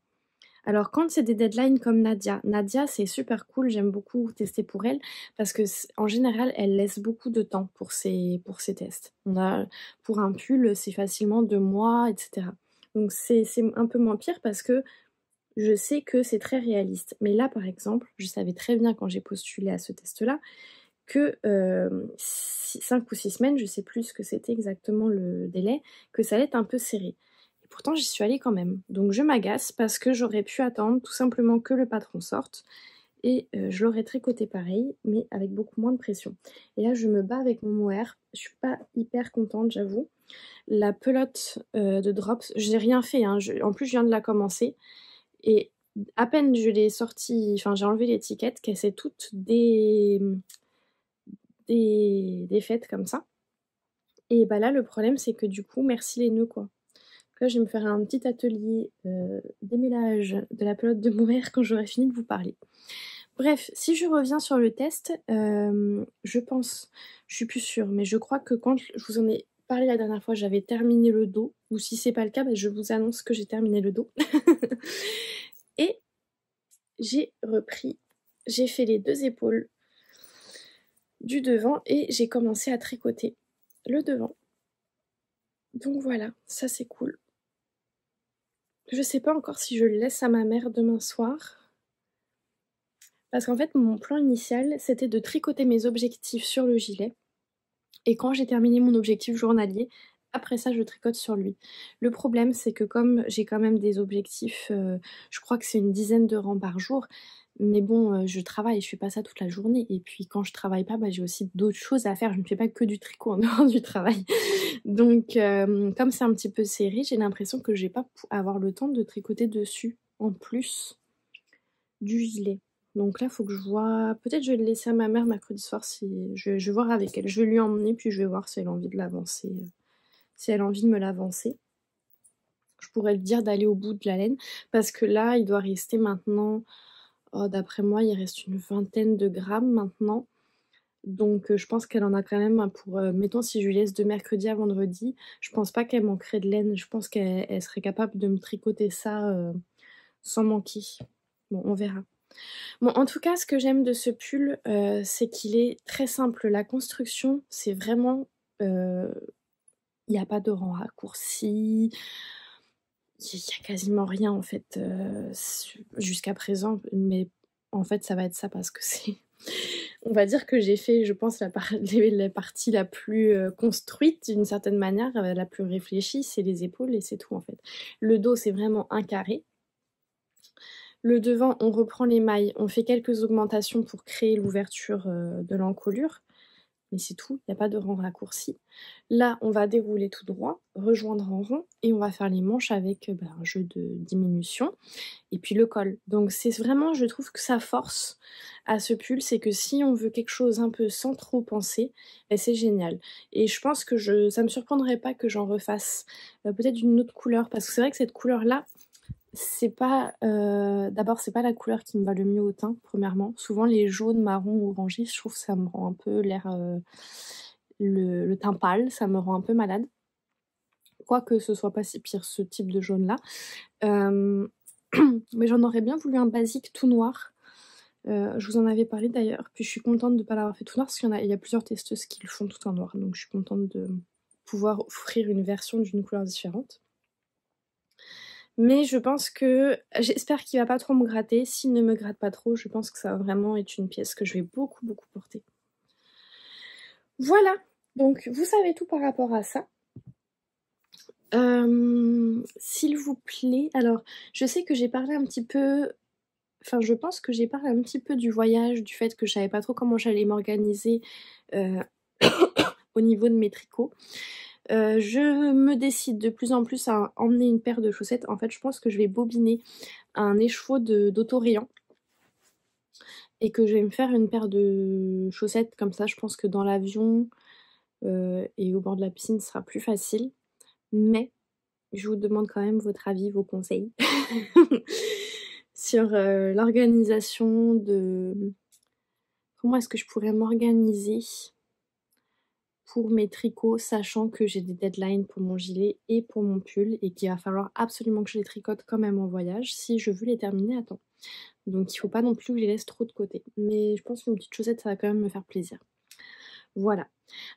Alors quand c'est des deadlines comme Nadia c'est super cool, j'aime beaucoup tester pour elle parce que en général elle laisse beaucoup de temps pour ses tests. Pour un pull c'est facilement 2 mois, etc. Donc c'est un peu moins pire parce que je sais que c'est très réaliste. Mais là par exemple, je savais très bien quand j'ai postulé à ce test-là que 5 ou 6 semaines, je sais plus ce que c'était exactement le délai, que ça allait être un peu serré. Pourtant, j'y suis allée quand même. Donc je m'agace parce que j'aurais pu attendre tout simplement que le patron sorte. Et je l'aurais tricoté pareil, mais avec beaucoup moins de pression. Et là, je me bats avec mon mohair. Je suis pas hyper contente, j'avoue. La pelote de Drops, j'ai rien fait. Hein. En plus, je viens de la commencer. Et à peine je l'ai sortie, enfin j'ai enlevé l'étiquette, qu'elle s'est toute défaite comme ça. Et bah là, le problème, c'est que du coup, merci les nœuds, quoi. Là, je vais me faire un petit atelier démêlage de la pelote de mohair quand j'aurai fini de vous parler. Bref, si je reviens sur le test, je pense, je suis plus sûre, mais je crois que quand je vous en ai parlé la dernière fois, j'avais terminé le dos, ou si c'est pas le cas, je vous annonce que j'ai terminé le dos. Et j'ai repris, j'ai fait les 2 épaules du devant et j'ai commencé à tricoter le devant. Donc voilà, ça c'est cool. Je sais pas encore si je le laisse à ma mère demain soir. Parce qu'en fait, mon plan initial, c'était de tricoter mes objectifs sur le gilet. Et quand j'ai terminé mon objectif journalier, après ça, je tricote sur lui. Le problème, c'est que comme j'ai quand même des objectifs, je crois que c'est une dizaine de rangs par jour, mais bon, je travaille, je fais pas ça toute la journée. Et puis quand je travaille pas, j'ai aussi d'autres choses à faire. Je ne fais pas que du tricot en dehors du travail. Donc, comme c'est un petit peu serré, j'ai l'impression que je vais pas avoir le temps de tricoter dessus, en plus du gilet. Donc là, il faut que je vois... Peut-être je vais le laisser à ma mère mercredi soir. Si... je vais voir avec elle. Je vais lui emmener, puis je vais voir si elle a envie de l'avancer. Si elle a envie de me l'avancer. Je pourrais lui dire d'aller au bout de la laine. Parce que là, il doit rester maintenant... Oh, d'après moi, il reste une vingtaine de grammes maintenant. Donc je pense qu'elle en a quand même pour... mettons, si je lui laisse de mercredi à vendredi, je pense pas qu'elle manquerait de laine. Je pense qu'elle serait capable de me tricoter ça sans manquer. Bon, on verra. Bon, en tout cas, ce que j'aime de ce pull, c'est qu'il est très simple. La construction, c'est vraiment... Il n'y a pas de rang raccourci. Il n'y a quasiment rien, en fait, jusqu'à présent. Mais en fait, ça va être ça parce que c'est... On va dire que j'ai fait, je pense, la partie la plus construite, d'une certaine manière, la plus réfléchie, c'est les épaules et c'est tout, en fait. Le dos, c'est vraiment un carré. Le devant, on reprend les mailles, on fait quelques augmentations pour créer l'ouverture de l'encolure, mais c'est tout, il n'y a pas de rang raccourci. Là, on va dérouler tout droit, rejoindre en rond, et on va faire les manches avec un jeu de diminution, et puis le col. Donc c'est vraiment, je trouve que sa force à ce pull, c'est que si on veut quelque chose un peu sans trop penser, c'est génial. Et je pense que ça me surprendrait pas que j'en refasse peut-être d'une autre couleur, parce que c'est vrai que cette couleur-là, c'est pas d'abord c'est pas la couleur qui me va le mieux au teint, premièrement. Souvent les jaunes, marrons, orangés, je trouve que ça me rend un peu l'air le teint pâle, ça me rend un peu malade. Quoique ce soit pas si pire ce type de jaune là. Mais j'en aurais bien voulu un basique tout noir. Je vous en avais parlé d'ailleurs, puis je suis contente de ne pas l'avoir fait tout noir parce qu'il y a plusieurs testeuses qui le font tout en noir, donc je suis contente de pouvoir offrir une version d'une couleur différente. Mais je pense que... J'espère qu'il va pas trop me gratter. S'il ne me gratte pas trop, je pense que ça va vraiment être une pièce que je vais beaucoup porter. Voilà, donc vous savez tout par rapport à ça. S'il vous plaît, alors je sais que j'ai parlé un petit peu, enfin je pense que j'ai parlé un petit peu du voyage, du fait que je savais pas trop comment j'allais m'organiser au niveau de mes tricots. Je me décide de plus en plus à emmener une paire de chaussettes. En fait, je pense que je vais bobiner un écheveau d'auto-rayon et que je vais me faire une paire de chaussettes comme ça. Je pense que dans l'avion et au bord de la piscine, ce sera plus facile. Mais je vous demande quand même votre avis, vos conseils sur l'organisation de... Comment est-ce que je pourrais m'organiser pour mes tricots, sachant que j'ai des deadlines pour mon gilet et pour mon pull et qu'il va falloir absolument que je les tricote quand même en voyage si je veux les terminer à temps. Donc il faut pas non plus que je les laisse trop de côté. Mais je pense qu'une petite chaussette, ça va quand même me faire plaisir. Voilà.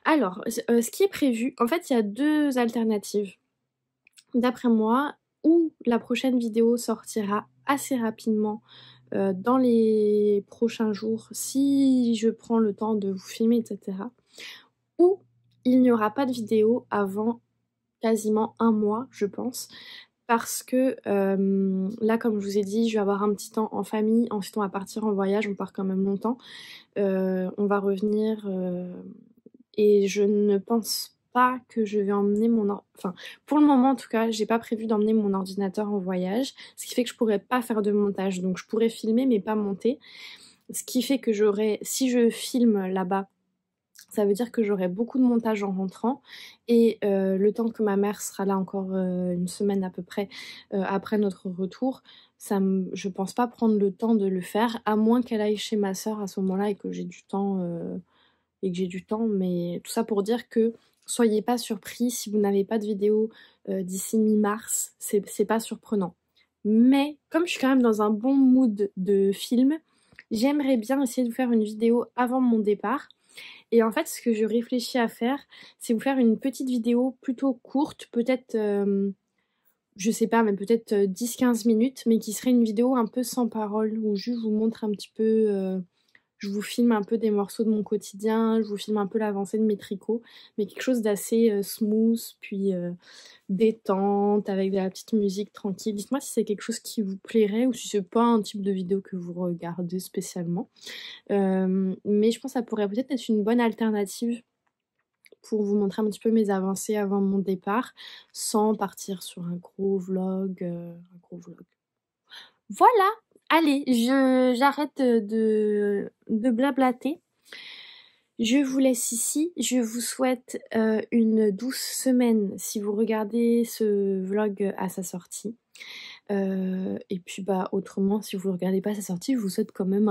Alors, ce qui est prévu, en fait, il y a deux alternatives. D'après moi, ou la prochaine vidéo sortira assez rapidement dans les prochains jours, si je prends le temps de vous filmer, etc. Ou il n'y aura pas de vidéo avant quasiment un mois, je pense. Parce que là, comme je vous ai dit, je vais avoir un petit temps en famille. Ensuite, on va partir en voyage. On part quand même longtemps. On va revenir. Et je ne pense pas que je vais emmener mon... Enfin, pour le moment, en tout cas, j'ai pas prévu d'emmener mon ordinateur en voyage. Ce qui fait que je pourrais pas faire de montage. Donc, je pourrais filmer, mais pas monter. Ce qui fait que j'aurais... Si je filme là-bas, ça veut dire que j'aurai beaucoup de montage en rentrant et le temps que ma mère sera là encore une semaine à peu près après notre retour, je pense pas prendre le temps de le faire, à moins qu'elle aille chez ma soeur à ce moment-là et que j'ai du temps, mais tout ça pour dire que soyez pas surpris si vous n'avez pas de vidéo d'ici mi-mars, c'est pas surprenant. Mais comme je suis quand même dans un bon mood de film, j'aimerais bien essayer de vous faire une vidéo avant mon départ. Et en fait, ce que je réfléchis à faire, c'est vous faire une petite vidéo plutôt courte, peut-être, je sais pas, mais peut-être 10-15 minutes, mais qui serait une vidéo un peu sans parole, où je vous montre un petit peu, je vous filme un peu des morceaux de mon quotidien, je vous filme un peu l'avancée de mes tricots, mais quelque chose d'assez smooth, puis détente, avec de la petite musique tranquille. Dites-moi si c'est quelque chose qui vous plairait ou si c'est pas un type de vidéo que vous regardez spécialement. Mais je pense que ça pourrait peut-être être une bonne alternative pour vous montrer un petit peu mes avancées avant mon départ, sans partir sur un gros vlog, Voilà, allez, j'arrête de blablater. Je vous laisse ici. Je vous souhaite une douce semaine si vous regardez ce vlog à sa sortie. Et puis bah autrement, si vous ne regardez pas sa sortie, je vous souhaite quand même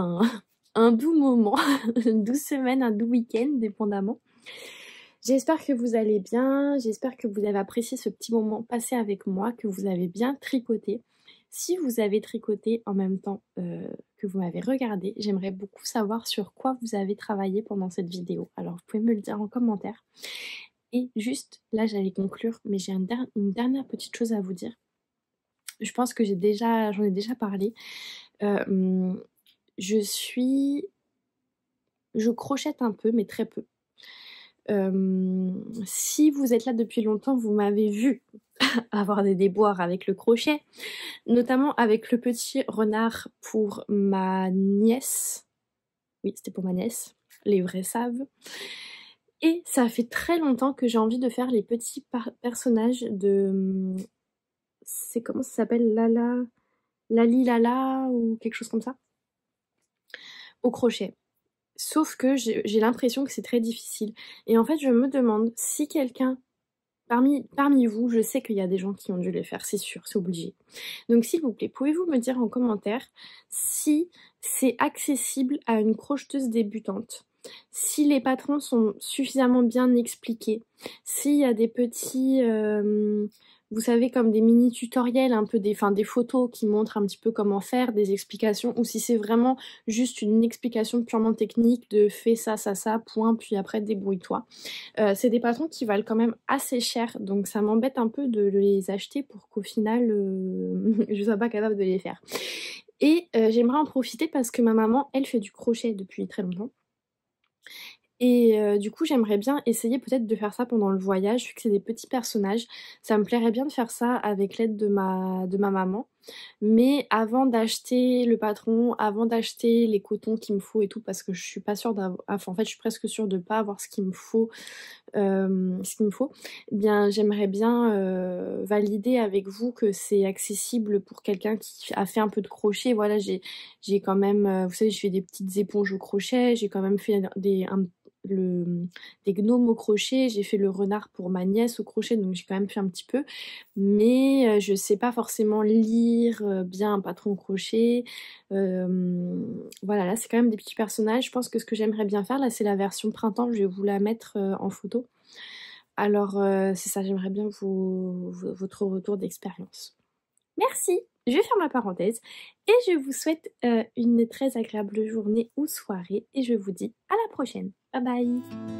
un doux moment, une douce semaine, un doux week-end, dépendamment. J'espère que vous allez bien, j'espère que vous avez apprécié ce petit moment passé avec moi, que vous avez bien tricoté. Si vous avez tricoté en même temps que vous m'avez regardé, j'aimerais beaucoup savoir sur quoi vous avez travaillé pendant cette vidéo. Alors vous pouvez me le dire en commentaire. Et juste, là j'allais conclure, mais j'ai une dernière petite chose à vous dire. Je pense que j'en ai déjà parlé. Je crochette un peu, mais très peu. Si vous êtes là depuis longtemps, vous m'avez vu avoir des déboires avec le crochet, notamment avec le petit renard pour ma nièce. Oui, c'était pour ma nièce, les vrais savent. Et ça fait très longtemps que j'ai envie de faire les petits personnages de... C'est comment ça s'appelle, Lali Lala ou quelque chose comme ça, au crochet. Sauf que j'ai l'impression que c'est très difficile. Et en fait, je me demande si quelqu'un, parmi vous, je sais qu'il y a des gens qui ont dû les faire, c'est sûr, c'est obligé. Donc s'il vous plaît, pouvez-vous me dire en commentaire si c'est accessible à une crocheteuse débutante, si les patrons sont suffisamment bien expliqués, s'il y a des petits... vous savez, comme des mini tutoriels, un peu des photos qui montrent un petit peu comment faire, des explications, ou si c'est vraiment juste une explication purement technique de fais ça, ça, ça, point, puis après débrouille-toi. C'est des patrons qui valent quand même assez cher, donc ça m'embête un peu de les acheter pour qu'au final, je sois pas capable de les faire. Et j'aimerais en profiter parce que ma maman, elle fait du crochet depuis très longtemps. Et du coup, j'aimerais bien essayer peut-être de faire ça pendant le voyage, vu que c'est des petits personnages. Ça me plairait bien de faire ça avec l'aide de ma maman. Mais avant d'acheter le patron, avant d'acheter les cotons qu'il me faut et tout, parce que je suis pas sûre d'avoir... Enfin, en fait, je suis presque sûre de pas avoir ce qu'il me faut, eh bien, j'aimerais bien valider avec vous que c'est accessible pour quelqu'un qui a fait un peu de crochet. Voilà, j'ai quand même, vous savez, je fais des petites éponges au crochet, j'ai quand même fait des gnomes au crochet, j'ai fait le renard pour ma nièce au crochet, donc j'ai quand même fait un petit peu, mais je sais pas forcément lire bien un patron au crochet. Voilà, là c'est quand même des petits personnages. Je pense que ce que j'aimerais bien faire, là c'est la version printemps, je vais vous la mettre en photo. Alors c'est ça, j'aimerais bien votre retour d'expérience. Merci, je vais faire ma parenthèse et je vous souhaite une très agréable journée ou soirée et je vous dis à la prochaine. Bye bye.